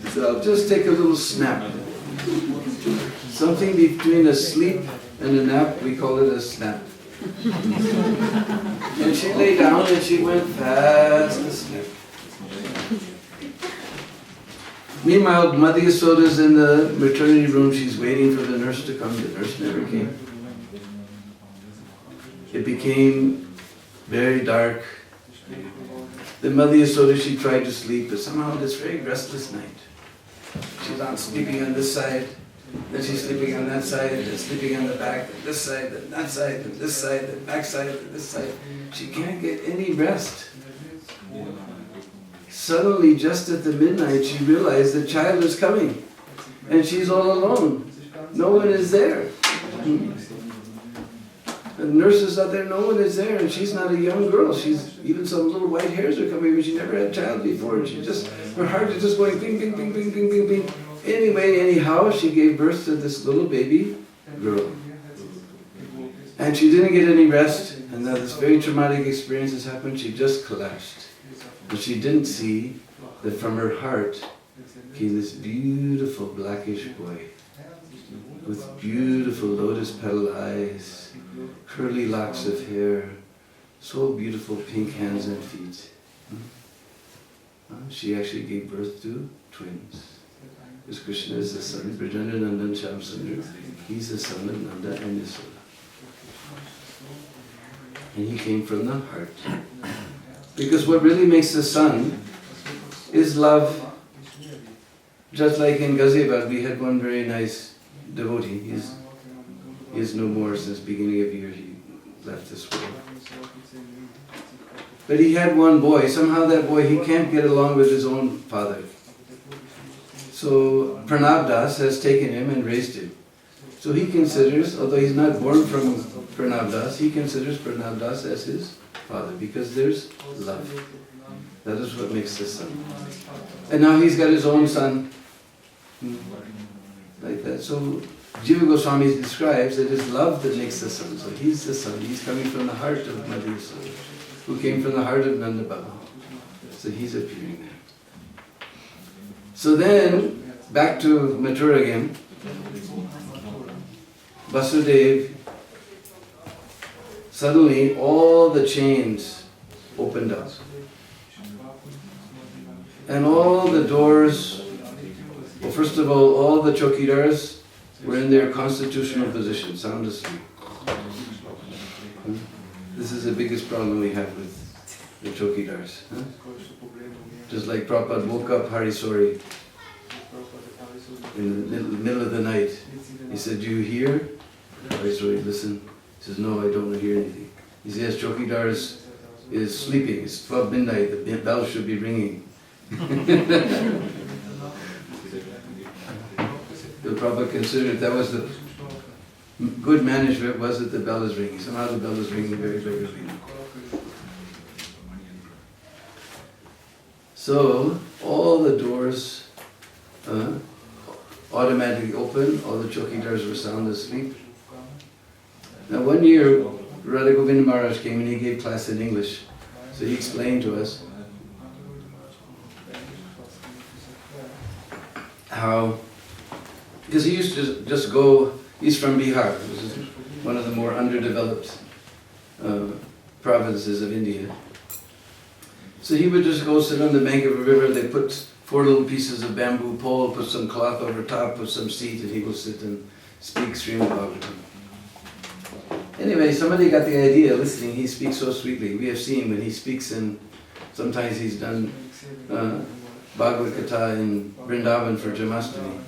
So I'll just take a little snap. Something between a sleep and a nap, we call it a snap. And she lay down and she went fast asleep. Meanwhile, Mother Yasoda's in the maternity room, she's waiting for the nurse to come. The nurse never came. It became very dark. The Mother Yasoda, she tried to sleep, but somehow this very restless night. She's on sleeping on this side, then she's sleeping on that side, then sleeping on the back, and this side, and that side, and this side, and back side, and this side. She can't get any rest. Suddenly, just at the midnight, she realized the child is coming. And she's all alone. No one is there. The nurse is out there, no one is there, and she's not a young girl. She's, even some little white hairs are coming, but she never had a child before. And she just, her heart is just going bing, bing, bing, bing, bing, bing, bing. Anyway, anyhow, she gave birth to this little baby girl. And she didn't get any rest, and now this very traumatic experience has happened. She just collapsed. But she didn't see that from her heart came this beautiful blackish boy with beautiful lotus petal eyes, curly locks of hair, so beautiful pink hands and feet. She actually gave birth to twins. Because Krishna is the son, Brajendra Nandan Shyamsundar, he's the son of Nanda and Yasoda. And he came from the heart. Because what really makes the sun is love. Just like in Ghaziabad, we had one very nice devotee. He is no more since beginning of year. He left this world. But he had one boy. Somehow that boy, he can't get along with his own father. So Pranab Das has taken him and raised him. So he considers, although he's not born from Pranab Das, he considers Pranab Das as his father, because there's love. That is what makes the sun. And now he's got his own son. Like that. So Jiva Goswami describes that it's love that makes the sun. So he's the sun. He's coming from the heart of Mother Yasoda, who came from the heart of Nanda Baba. So he's appearing there. So then, back to Mathura again. Vasudeva, suddenly all the chains opened up. And all the doors, well, first of all the chokidars were in their constitutional position, sound asleep. This is the biggest problem we have with the chokidars. Just like Prabhupada woke up Harisori in the middle of the night. He said, "Do you hear?" Harisori, listen. He says, "No, I don't hear anything." He says, "Yes, chokidar is sleeping. It's 12 midnight. The bell should be ringing." The Prabhupada considered that was the good management, was that the bell is ringing. Somehow the bell is ringing very regularly. So all the doors automatically open, all the chokidars were sound asleep. Now one year, Radha Govinda Maharaj came and he gave class in English. So he explained to us how, because he used to just go, he's from Bihar, which is one of the more underdeveloped provinces of India. So he would just go sit on the bank of a river. They put 4 little pieces of bamboo pole, put some cloth over top, put some seat, and he will sit and speak Srimad Bhagavatam. Anyway, somebody got the idea listening. He speaks so sweetly. We have seen when he speaks, and sometimes he's done Bhagavad Katha in Vrindavan for Janmastami.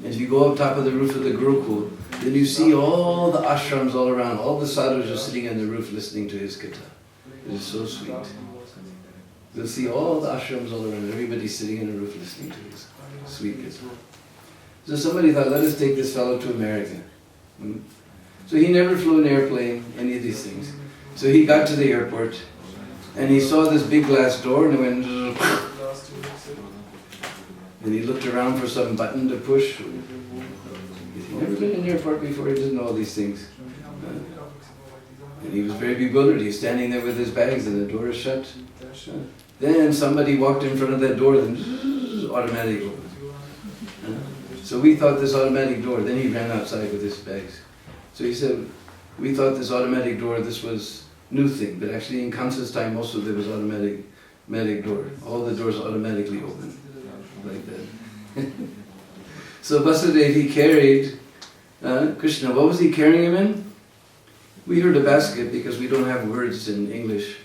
And if you go up top of the roof of the Gurukul, then you see all the ashrams all around. All the sadhus are sitting on the roof listening to his Katha. It is so sweet. You'll see all the ashrams all around. Everybody's sitting on the roof listening to his sweet Katha. So somebody thought, let us take this fellow to America. So he never flew an airplane, any of these things. So he got to the airport and he saw this big glass door and it went and he looked around for some button to push. He'd never been in an airport before, he doesn't know all these things. And he was very bewildered. He's standing there with his bags and the door is shut. Then somebody walked in front of that door and automatic opened. So we thought this automatic door, then he ran outside with his bags. So he said, we thought this automatic door, this was new thing, but actually in Kansa's time also there was automatic door. All the doors automatically open, like that. So Vasudeva, he carried Krishna. What was he carrying him in? We heard a basket because we don't have words in English.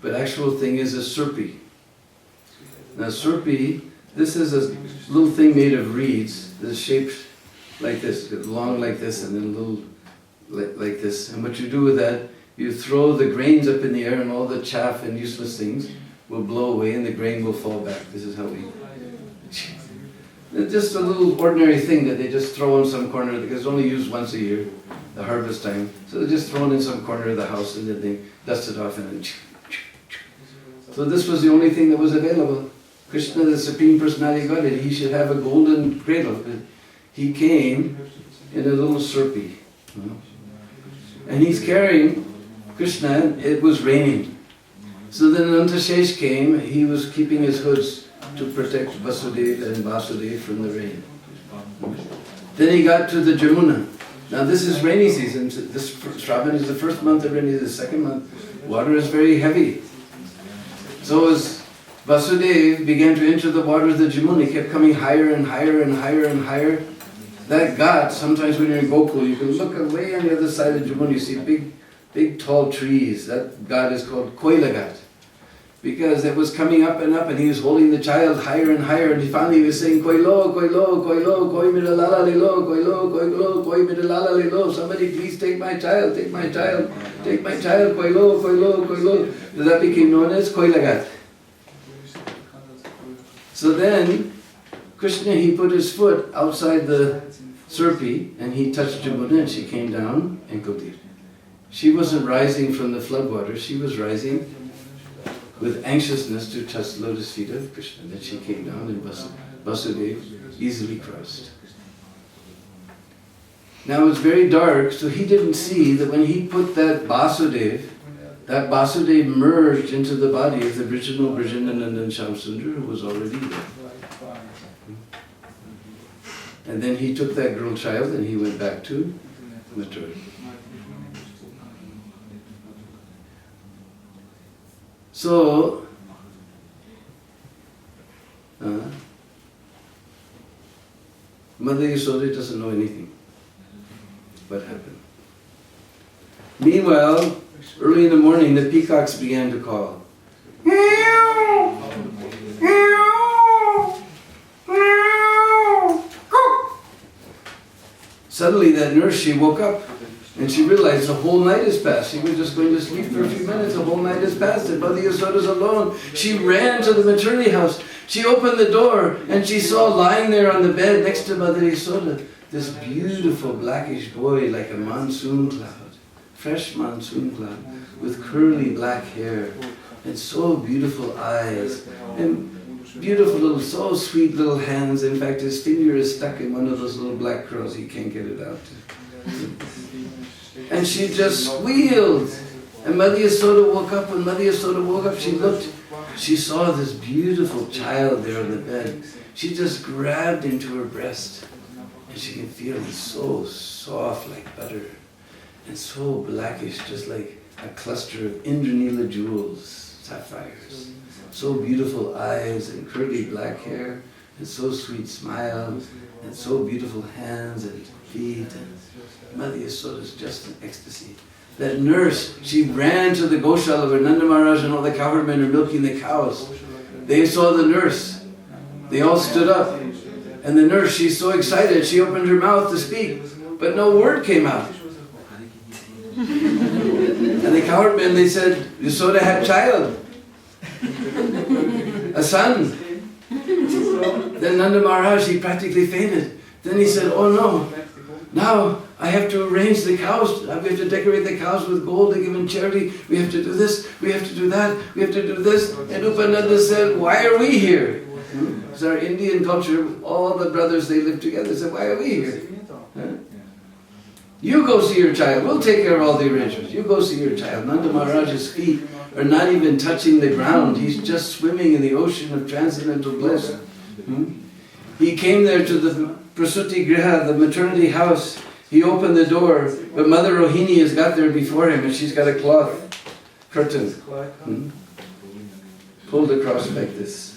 But actual thing is a surpi. Now surpi, this is a little thing made of reeds that's shaped like this, long like this, and then a little like this. And what you do with that, you throw the grains up in the air and all the chaff and useless things will blow away and the grain will fall back. This is how we... It's just a little ordinary thing that they just throw in some corner because it's only used once a year, the harvest time. So they're just thrown in some corner of the house and then they dust it off and then... So this was the only thing that was available. Krishna, the Supreme Personality of Godhead, he should have a golden cradle. He came in a little surpi. And he's carrying Krishna, it was raining. So then Anantashesh came, he was keeping his hoods to protect Vasudeva and Vasudeva from the rain. Then he got to the Jamuna. Now this is rainy season, this Shravan is the first month of rainy, the second month. Water is very heavy. So as Vasudeva began to enter the water of the Jamuna, he kept coming higher and higher and higher and higher. That ghat, sometimes when you're in Gokul, you can look away on the other side of Jamuna, you see big tall trees. That ghat is called Koila Ghat. Because it was coming up and he was holding the child higher and higher, and finally he was saying, Koilo, Koilo, Koilo, Koi midalala lilo, Koilo, Koilo, Koi midalala lilo. Somebody please take my child, take my child, take my child, Koilo, Koilo, Koilo. So that became known as Koila Ghat. So then, Krishna, he put his foot outside the surpi and he touched Jamuna and she came down and Kotir. She wasn't rising from the floodwater, she was rising with anxiousness to touch the lotus feet of Krishna. Then she came down and Vasudeva easily crossed. Now it's very dark, so he didn't see that when he put that Vasudeva merged into the body of the original Brajananandan Shamsundar who was already there. And then he took that girl child and he went back to Mathura. So, Mother Yashoda doesn't know anything. What happened? Meanwhile, early in the morning, the peacocks began to call. Suddenly that nurse, she woke up and she realized the whole night has passed. She was just going to sleep for a few minutes, the whole night has passed and Mother Yasoda's alone. She ran to the maternity house. She opened the door and she saw lying there on the bed next to Mother Yasoda this beautiful blackish boy like a monsoon cloud, fresh monsoon cloud with curly black hair and so beautiful eyes and beautiful little, so sweet little hands. In fact, his finger is stuck in one of those little black curls. He can't get it out. And she just squealed. And Mother Yasoda woke up. When Mother Yasoda woke up, she looked. She saw this beautiful child there on the bed. She just grabbed into her breast. And she can feel he's so soft like butter. And so blackish, just like a cluster of Indranila jewels. sapphires. So beautiful eyes and curly black hair, and so sweet smile, and so beautiful hands and feet. And Mother Yasoda is just in ecstasy. That nurse, she ran to the Goshala where Nanda Maharaj and all the cowherd men are milking the cows. They saw the nurse. They all stood up. And the nurse, she's so excited, she opened her mouth to speak, but no word came out. And the cowherd men, they said, Yasoda had child, a son. Then Nanda Maharaj, he practically fainted. Then he said, oh no, now I have to arrange the cows. We have to decorate the cows with gold to give in charity. We have to do this, we have to do that, we have to do this. And Upananda said, why are we here? It's our Indian culture, all the brothers, they live together. They said, why are we here? Huh? You go see your child. We'll take care of all the arrangements. You go see your child. Nanda Maharaj's feet are not even touching the ground. He's just swimming in the ocean of transcendental bliss. He came there to the Prasuti Griha, the maternity house. He opened the door, but Mother Rohini has got there before him, and she's got a cloth curtain pulled across like this.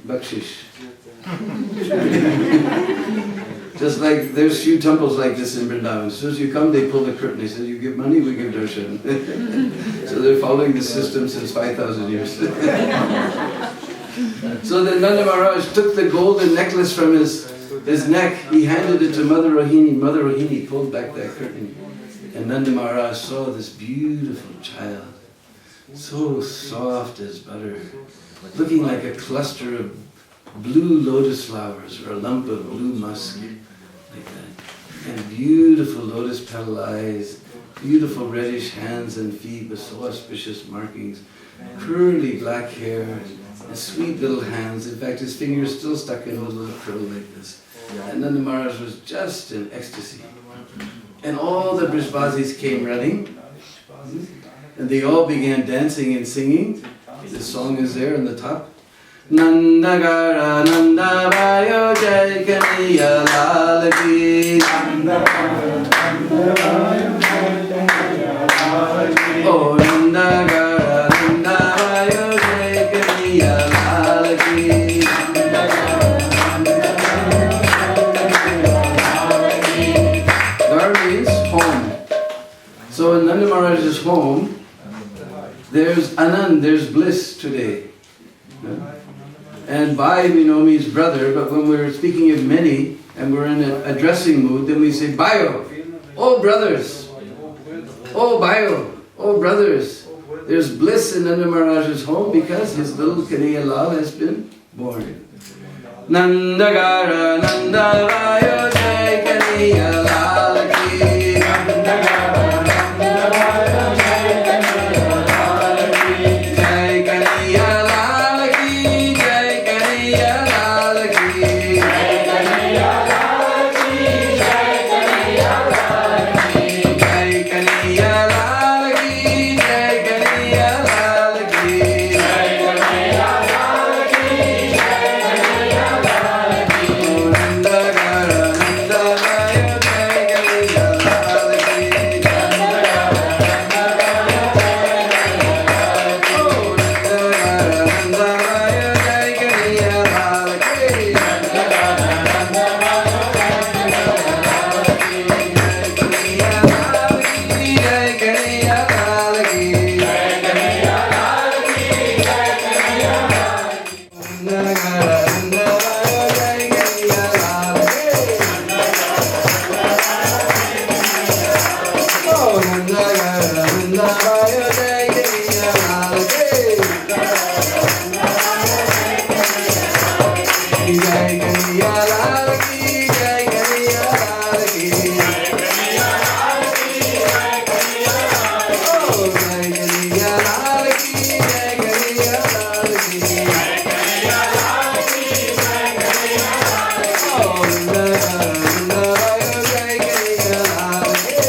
Bakshish. Just like there's few temples like this in Vrindavan. As soon as you come, they pull the curtain. They say, you give money, we give darshan. So they're following this system since 5,000 years. So then Nanda Maharaj took the golden necklace from his neck. He handed it to Mother Rohini. Mother Rohini pulled back that curtain. And Nanda Maharaj saw this beautiful child, so soft as butter, looking like a cluster of blue lotus flowers or a lump of blue musk, like that. And beautiful lotus petal eyes, beautiful reddish hands and feet with so auspicious markings, curly black hair, and sweet little hands. In fact, his fingers still stuck in a little curl like this. And Nanda Maharaj was just in ecstasy. And all the Brijbasis came running, and they all began dancing and singing. This song is there on the top. Nandagara Nanda Vayo Jai Kanaya Lal Ki. Oh Nandagara Nanda Vayo Jai Kanaya Lal Ki. Gar means home. So in Nanda Maharaj's home, there's Anand, there's bliss today. And Bhai, we know, means brother, but when we're speaking of many and we're in an addressing mood, then we say Bhayo, oh brothers, oh Bhayo, oh brothers. There's bliss in Nanda Maharaj's home because his little Kanaya Lal has been born. Nandagara Nanda Vayo Jai Kanaya Lal Ki. Nandagara Nanda Vayo Jai Kanaya Lal Ki. Jai Kanaya Lal Ki. Jai Kanaya Lal Ki. Jai Kanaya Lal Ki. Jai Kanaya Lal Ki. Jai Kanaya Lal Ki. Jai Kanaya Lal Ki. Jai Kanaya Lal Ki. Jai Kanaya Lal Ki. Nandagara Nanda Vayo Jai Kanaya Lal Ki. Nandagara Nanda Vayo Jai Kanaya Lal Ki. Oh Nandagara Nanda Vayo Jai Kanaya Lal Ki. Nandagara Nanda Vayo Jai Kanaya Lal Ki. Jai Kanaya Lal Ki. Jai Kanaya Lal Ki. Jai Kanaya Lal Ki. Nandagara Nanda Vayo Jai Kanaya Lal Ki. Oh Nandagara Nanda Vayo Jai Kanaya Lal Ki. Jai Kanaya Lal Ki. Jai Kanaya Lal Ki. Oh Jai Kanaya Lal Ki. Jai Kanaya Lal Ki. Oh Nandagara Nanda Vayo Jai Kanaya Lal Ki.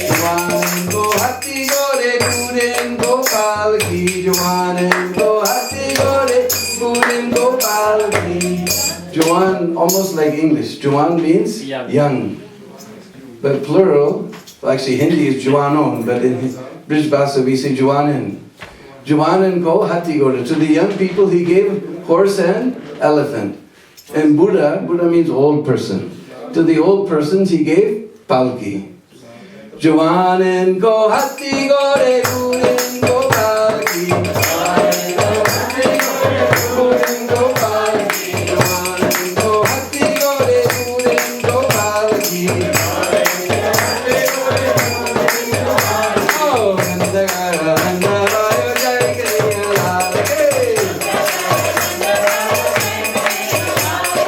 Jawan go hati gore Puren Gopal ki. Jawan go hati gore Puren Gopal ki. Jawan, almost like English. Jawan means Young. young. But plural, Well, actually Hindi is Juanon, but in Brij Bhasa we say Juanin. Juanin ko hati gora. To the young people he gave horse and elephant. And Buddha means old person. To the old persons he gave palki. Juanin ko hati gore, Buddhin ko palki. Buddhin ko palki. Juanin ko hati gore, Buddhin ko palki. Oh, Nandagara, Nandavayo, Jai Kariya Lalake.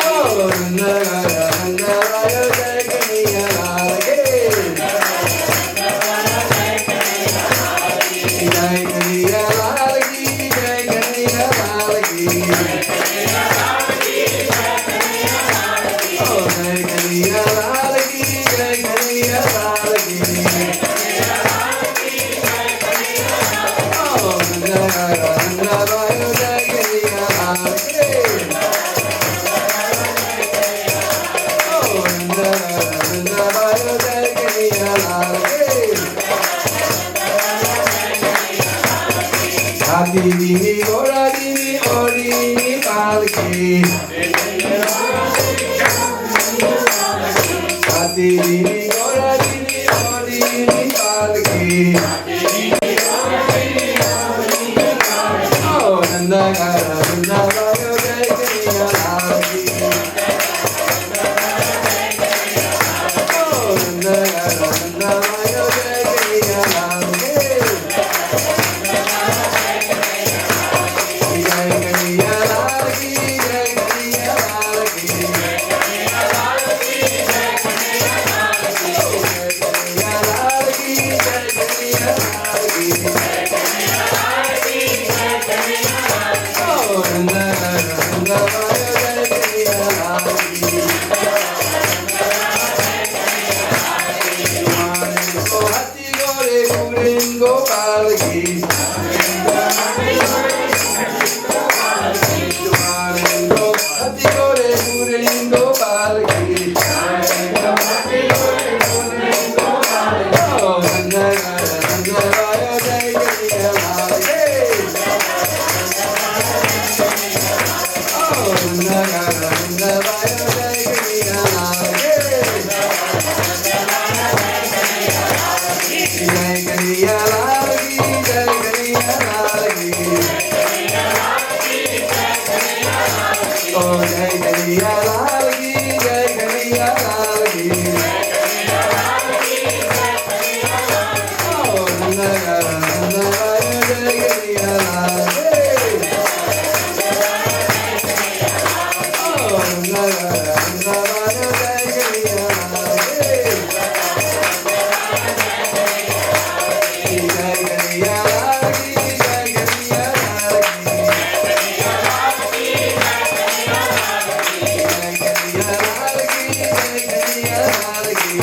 Oh, Nandagara, Nandavayo, Jai Kariya Lalake. Jai Kariya Lalaki, Jai Kariya Lalaki. Oh, Jai Kariya Lalaki, Jai Kariya Lalaki. Oh, Nandagara, Nandavayo, Jai Kariya Lalake. Oh, Nandagara, Nandavayo, Jai Kariya Lalake. Hati dini gora dini orini palki. Hati dini gora dini orini palki. Oh, Nandagara, Nandavayo, Jai Kariya Lalaki. Oh, Nandagara, Nandavayo, Jai Kariya Lalaki. Jai Kariya Lalaki, Jai Kariya Lalaki. Jai Kariya Lalaki, Jai Kariya Lalaki. Oh, Nandagara, Nandavayo, Jai Kariya Lalaki. Juanin ko hati gore, Buddhin ko palki. Juanin ko hati gore, Buddhin ko palki. Oh, Nandagara, Nandavayo, Jai Kariya Lalaki. Oh, Nandagara, Nandavayo, Jai Kariya Lalaki. Jai Kariya Lalaki, Jai Kariya Lalaki. Oh, Jai Kariya Lalaki, Jai Kariya Lalaki. Oh, Nandagara, Nandavayo, Jai Kariya Lalaki. Oh, Nandagara, Nandavayo, Jai Kariya Lalaki. Jai Kariya Lalaki, Jai Kariya Lalaki. Jai Kariya Lalaki, Jai Kariya Lalaki.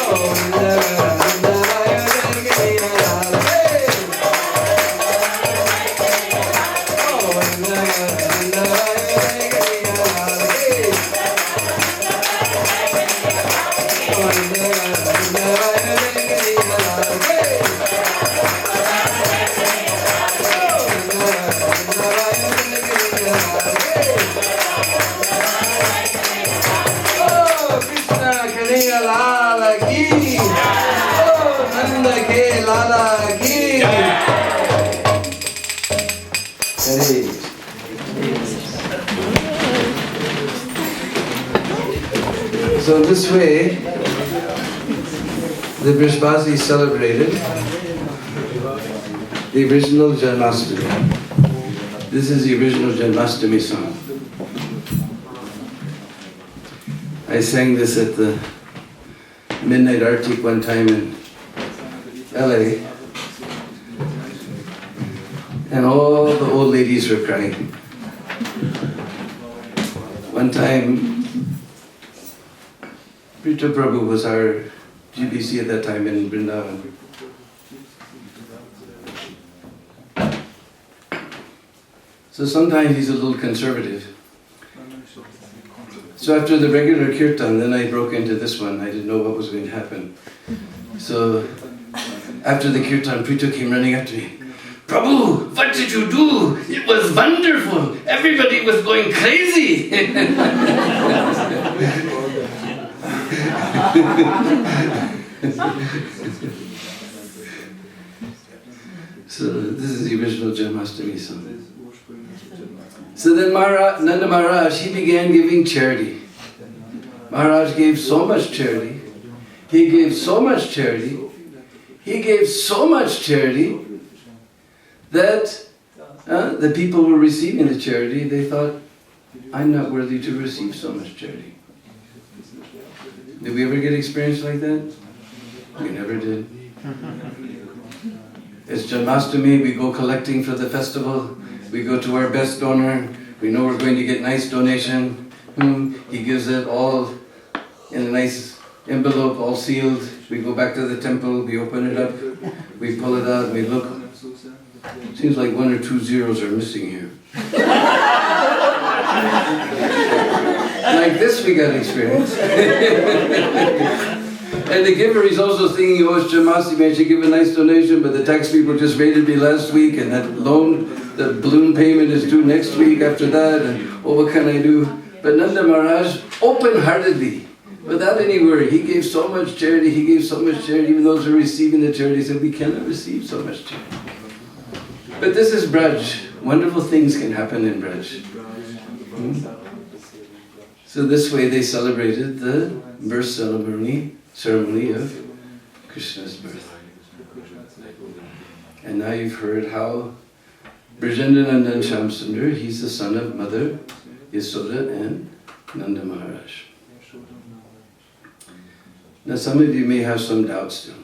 Oh, Nandagara, Nandavayo, Jai Kariya Lalaki. Oh, Nandagara, Nandavayo, Jai Kariya Lalaki. Oh, Nandagara, Nandavayo, Jai Kariya Lalaki. Oh, Nandagara, Nandavayo, Jai Kariya Lalaki. Oh, Krishna Kariya Lala ki. Oh, Nanda ke Lala ki. Hare. So this way, the Brishbasis celebrated the original Janmastami. This is the original Janmastami song. I sang this at the midnight artik one time in LA, and all the old ladies were crying. One time, Krishna Prabhu was our GBC at that time in Vrindavan. So sometimes he's a little conservative. So after the regular kirtan, then I broke into this one. I didn't know what was going to happen. So after the kirtan, Prithu came running up to me. Prabhu, what did you do? It was wonderful. Everybody was going crazy. So this is the original Janmastami song. So then Nanda Maharaj, he began giving charity. Maharaj gave so much charity. He gave so much charity. He gave so much charity that the people who were receiving the charity, they thought, I'm not worthy to receive so much charity. Did we ever get experience like that? We never did. It's Janmastami, we go collecting for the festival, we go to our best donor, we know we're going to get nice donation. He gives it all in a nice envelope, all sealed. We go back to the temple, we open it up, we pull it out, we look. Seems like 1 or 2 zeros are missing here. Like this we got experience. And the giver is also thinking, oh, it's Janmastami, I should give a nice donation, but the tax people just raided me last week, and that loan, the balloon payment is due next week after that, and oh, what can I do? But Nanda Maharaj, open-heartedly, without any worry, he gave so much charity, he gave so much charity, even those who are receiving the charity said, we cannot receive so much charity. But this is Braj. Wonderful things can happen in Braj. So this way they celebrated the birth ceremony of Krishna's birth. And now you've heard how Brajendanandan Shamsundar, he's the son of Mother Yasoda and Nanda Maharaj. Now some of you may have some doubts still.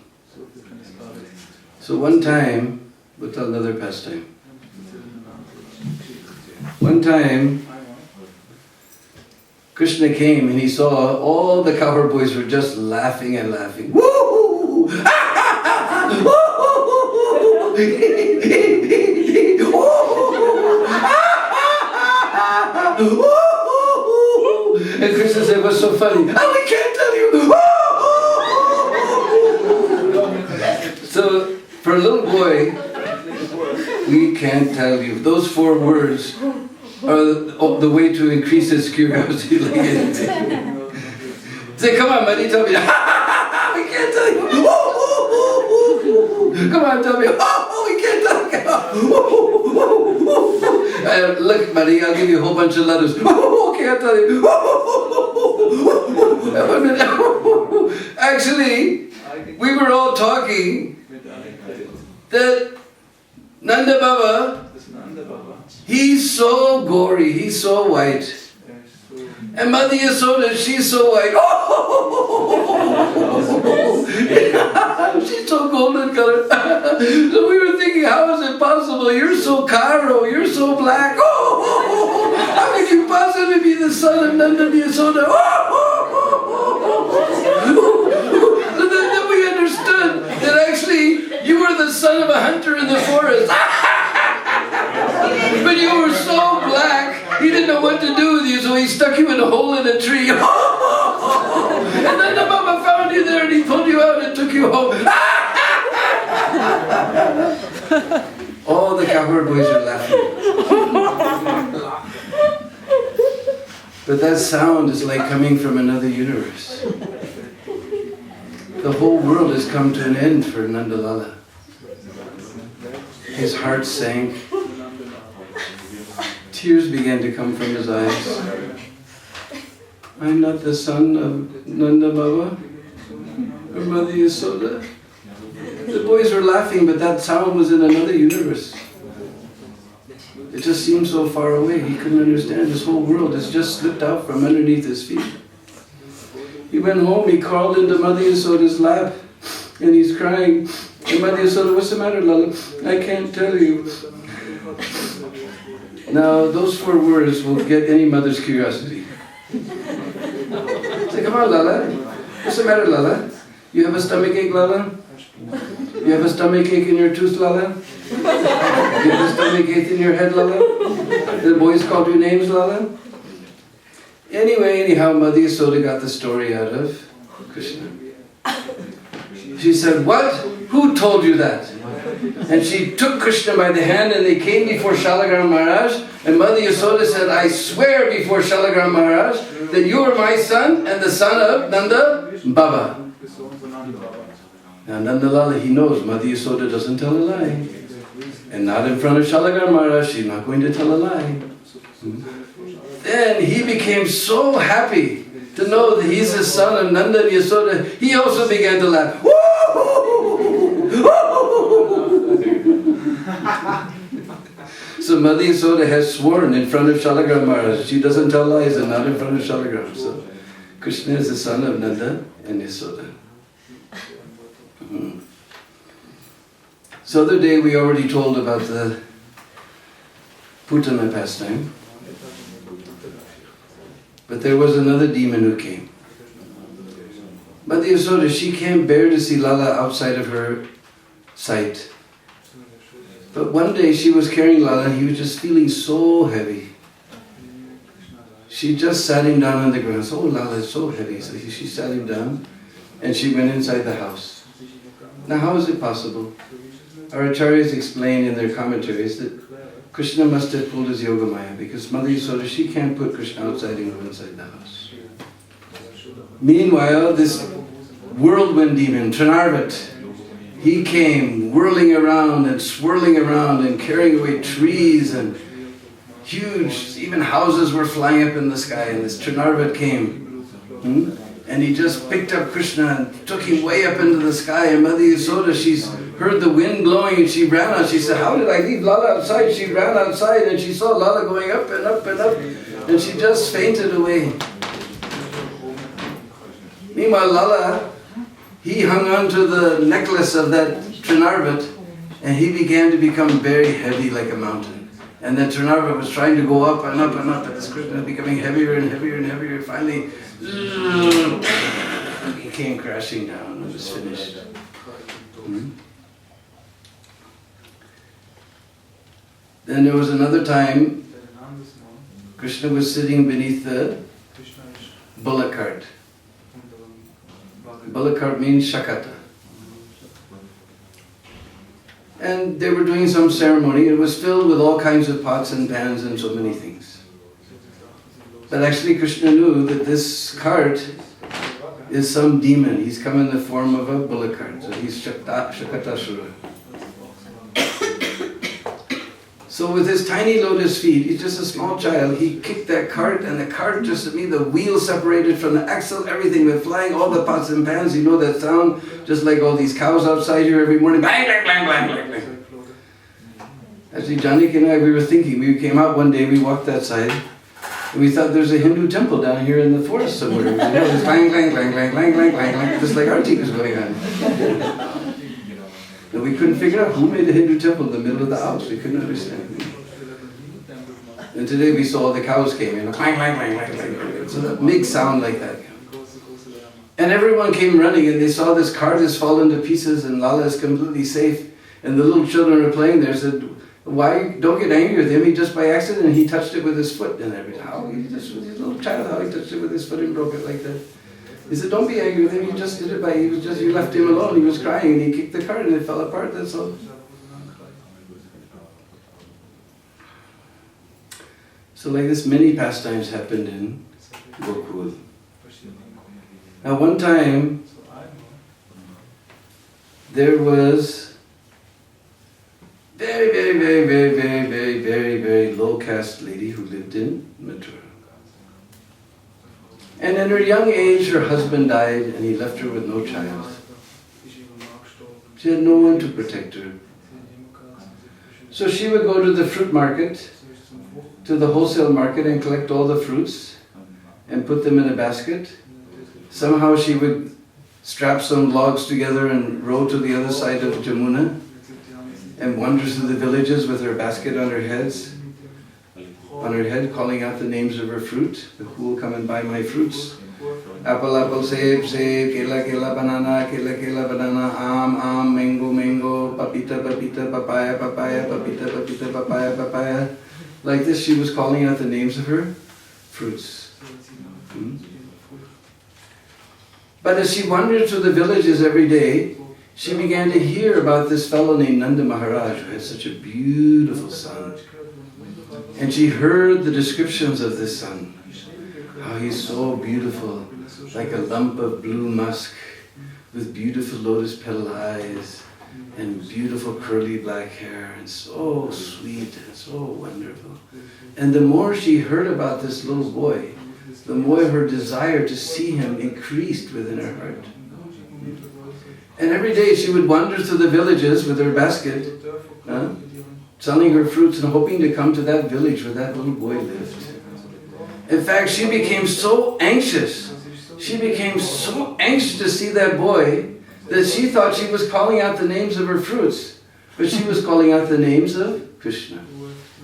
So one time, we'll tell another pastime. One time, Krishna came and he saw all the cowherd boys were just laughing and laughing. Woo! And Krishna said, what's so funny? Oh, we can't tell you! So, for a little boy, we can't tell you. Those 4 words are the way to increase his curiosity like anything. Say, come on, buddy, tell me. We can't tell you. Come on, tell me. We can't tell you. Look, buddy, I'll give you a whole bunch of letters. Okay, I'll tell you. 1 minute. Actually, we were all talking that Nanda Baba, he's so gory, he's so white. And Mother Yasoda, she's so white. She's so golden colored. So we were thinking, how is it possible? You're so Karo, you're so black. How can you possibly be the son of Nanda Yasoda? So then we understood that actually you were the son of a hunter in the forest. But you were so black, he didn't know what to do with you, so he stuck you in a hole in a tree. And then the Baba found you there and he pulled you out and took you home. All the cowherd boys are laughing. But that sound is like coming from another universe. The whole world has come to an end for Nanda Lala. His heart sank. Tears began to come from his eyes. I'm not the son of Nanda Baba or Mother Yasoda. The boys were laughing, but that sound was in another universe. It just seemed so far away. He couldn't understand. This whole world has just slipped out from underneath his feet. He went home, he crawled into Mother Yasoda's lap, and he's crying. And Mother Yasoda, what's the matter, Lala? I can't tell you. Now, those 4 words will get any mother's curiosity. Say, come on, Lala. What's the matter, Lala? You have a stomach ache, Lala? You have a stomach ache in your tooth, Lala? You have a stomach ache in your head, Lala? The boys called you names, Lala? Anyhow, Mother Yasoda got the story out of Krishna. She said, "What? Who told you that?" And she took Krishna by the hand and they came before Shalagram Maharaj. And Mother Yasoda said, "I swear before Shalagram Maharaj that you are my son and the son of Nanda Baba." Now Nanda Lala, he knows Mother Yasoda doesn't tell a lie. And not in front of Shalagram Maharaj, she's not going to tell a lie. Then he became so happy to know that he's the son of Nanda and Yasoda. He also began to laugh. So Mother Yasoda has sworn in front of Shalagram Maharaj. She doesn't tell lies and not in front of Shalagram. So Krishna is the son of Nanda and Yasoda. So the other day we already told about the Putana pastime. But there was another demon who came. Mother Yasoda, she can't bear to see Lala outside of her sight. But one day she was carrying Lala and he was just feeling so heavy. She just sat him down on the ground. So, "Oh, Lala is so heavy." So she sat him down and she went inside the house. Now how is it possible? Our acharyas explain in their commentaries that Krishna must have pulled his Yoga Maya because Mother Yasoda, she can't put Krishna outside and go inside the house. Meanwhile, this whirlwind demon, Trinarvat, he came whirling around and swirling around and carrying away trees and huge, even houses were flying up in the sky, and this Trinarvat came. And he just picked up Krishna and took him way up into the sky. And Mother Yasoda, she's heard the wind blowing and she ran out. She said, "How did I leave Lala outside?" She ran outside and she saw Lala going up and up and up. And she just fainted away. Meanwhile, Lala, he hung on to the necklace of that Trinarvat and he began to become very heavy like a mountain. And then Trinarvat was trying to go up and up and up, and this Krishna was becoming heavier and heavier and heavier. Finally, he came crashing down and was finished. Then there was another time, Krishna was sitting beneath the bullock cart. Bullock cart means Shakata. And they were doing some ceremony. It was filled with all kinds of pots and pans and so many things. But actually Krishna knew that this cart is some demon. He's come in the form of a bullock cart. So he's Shakatasura. So with his tiny lotus feet, he's just a small child, he kicked that cart and the cart just, the wheel separated from the axle, everything went flying, all the pots and pans, you know that sound, just like all these cows outside here every morning, bang, bang, bang, bang, bang, bang. Actually, Janik and I, we were thinking, we came out one day, we walked that side, and we thought there's a Hindu temple down here in the forest somewhere. You know, just clang, clang, clang, clang, clang, clang, clang, clang, just like Arti was going on. And we couldn't figure out who made a Hindu temple in the middle of the house. We couldn't understand. And today we saw the cows came in, clang, clang, clang, clang, clang. So that big sound like that. And everyone came running and they saw this cart has fallen to pieces and Lala is completely safe. And the little children are playing there said, "Why, don't get angry with him, he just by accident, he touched it with his foot." And everything, how, he just with his little child, how he touched it with his foot and broke it like that. He said, "Don't be angry with him, you just did it by, you left him alone, he was crying and he kicked the cart and it fell apart, that's all." So like this, many pastimes happened in Gokul. Now one time, there was very low caste lady who lived in Mathura. And in her young age, her husband died and he left her with no child. She had no one to protect her. So she would go to the fruit market, to the wholesale market, and collect all the fruits and put them in a basket. Somehow she would strap some logs together and row to the other side of Jamuna and wander through the villages with her basket on her head, calling out the names of her fruit. Who will come and buy my fruits? Apple, apple, save, save, kela, kela, banana, am, mango, papita, papaya, papita, papaya. Like this, she was calling out the names of her fruits. Hmm? But as she wandered through the villages every day, she began to hear about this fellow named Nanda Maharaj who had such a beautiful son. And she heard the descriptions of this son. How he's so beautiful, like a lump of blue musk, with beautiful lotus petal eyes, and beautiful curly black hair, and so sweet, and so wonderful. And the more she heard about this little boy, the more her desire to see him increased within her heart. And every day she would wander through the villages with her basket, selling her fruits and hoping to come to that village where that little boy lived. In fact, she became so anxious. She became so anxious to see that boy that she thought she was calling out the names of her fruits, but she was calling out the names of Krishna.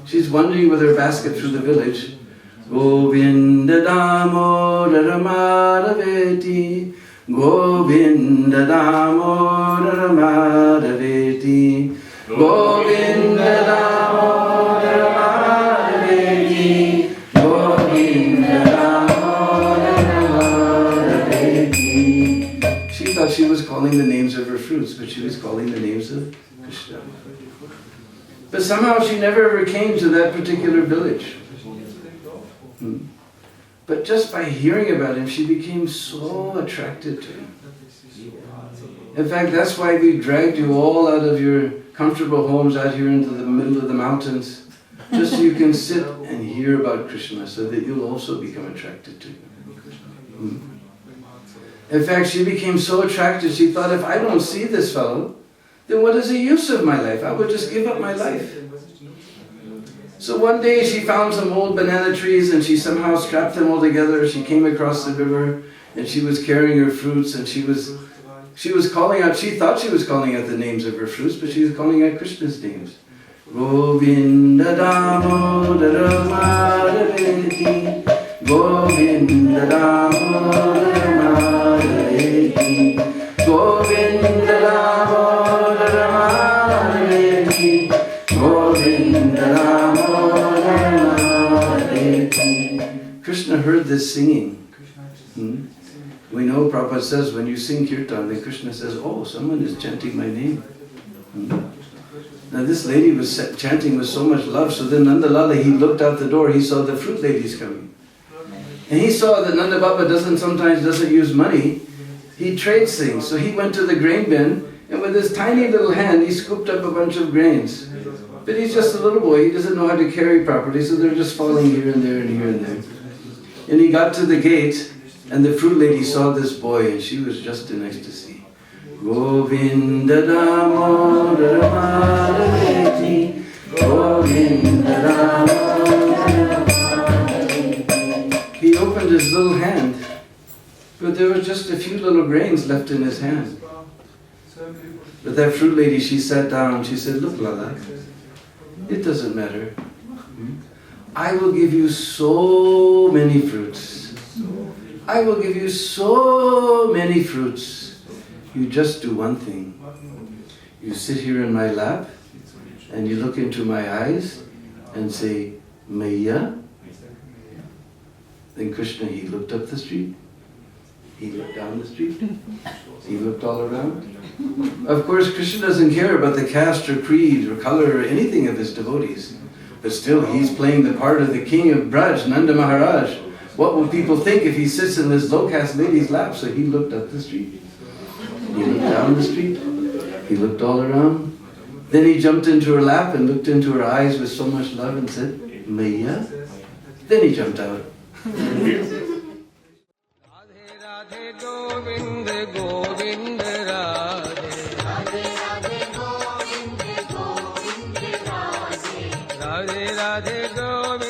She's wandering with her basket through the village. Govinda Damodara Madhaveti, Govinda Damodara Madhaveti, Govinda Damodara Madhaveti, Govinda Damodara Madhaveti. She thought she was calling the names of her fruits, but she was calling the names of Krishna. But somehow she never ever came to that particular village. But just by hearing about him, she became so attracted to him. In fact, that's why we dragged you all out of your comfortable homes out here into the middle of the mountains, just so you can sit and hear about Krishna, so that you'll also become attracted to him. In fact, she became so attracted, she thought, if I don't see this fellow, then what is the use of my life? I would just give up my life. So one day she found some old banana trees and she somehow strapped them all together. She came across the river and she was carrying her fruits, and she was calling out, she thought she was calling out the names of her fruits, but she was calling out Krishna's names. Govinda Damodara Madhaveti, Govinda Damodara Madhaveti, Govinda Damodara Madhaveti, Govinda Damodara Madhaveti. Krishna heard this singing. We know Prabhupada says when you sing kirtan, then Krishna says, oh, someone is chanting my name. Now this lady was chanting with so much love, so then Nanda Lala, he looked out the door, he saw the fruit ladies coming. And he saw that Nanda Baba sometimes doesn't use money, he trades things. So he went to the grain bin, and with his tiny little hand, he scooped up a bunch of grains. But he's just a little boy, he doesn't know how to carry properly, so they're just falling here and there and here and there. And he got to the gate, and the fruit lady saw this boy, and she was just in ecstasy. Govinda Damodara Madhaveti, Govinda Damodara Madhaveti. He opened his little hand, but there were just a few little grains left in his hand. But that fruit lady, she sat down, she said, look Lala, it doesn't matter. I will give you so many fruits. I will give you so many fruits. You just do one thing. You sit here in my lap and you look into my eyes and say, Maya. Then Krishna, he looked up the street. He looked down the street. He looked all around. Of course, Krishna doesn't care about the caste or creed or color or anything of his devotees. But still, he's playing the part of the king of Braj, Nanda Maharaj. What will people think if he sits in this low-caste lady's lap? So he looked up the street. He looked down the street. He looked all around. Then he jumped into her lap and looked into her eyes with so much love and said, Maya. Then he jumped out. Radhe Radhe Govinda Govinda Radhe Radhe Radhe Govinda Govinda Radhe Radhe Radhe Govinda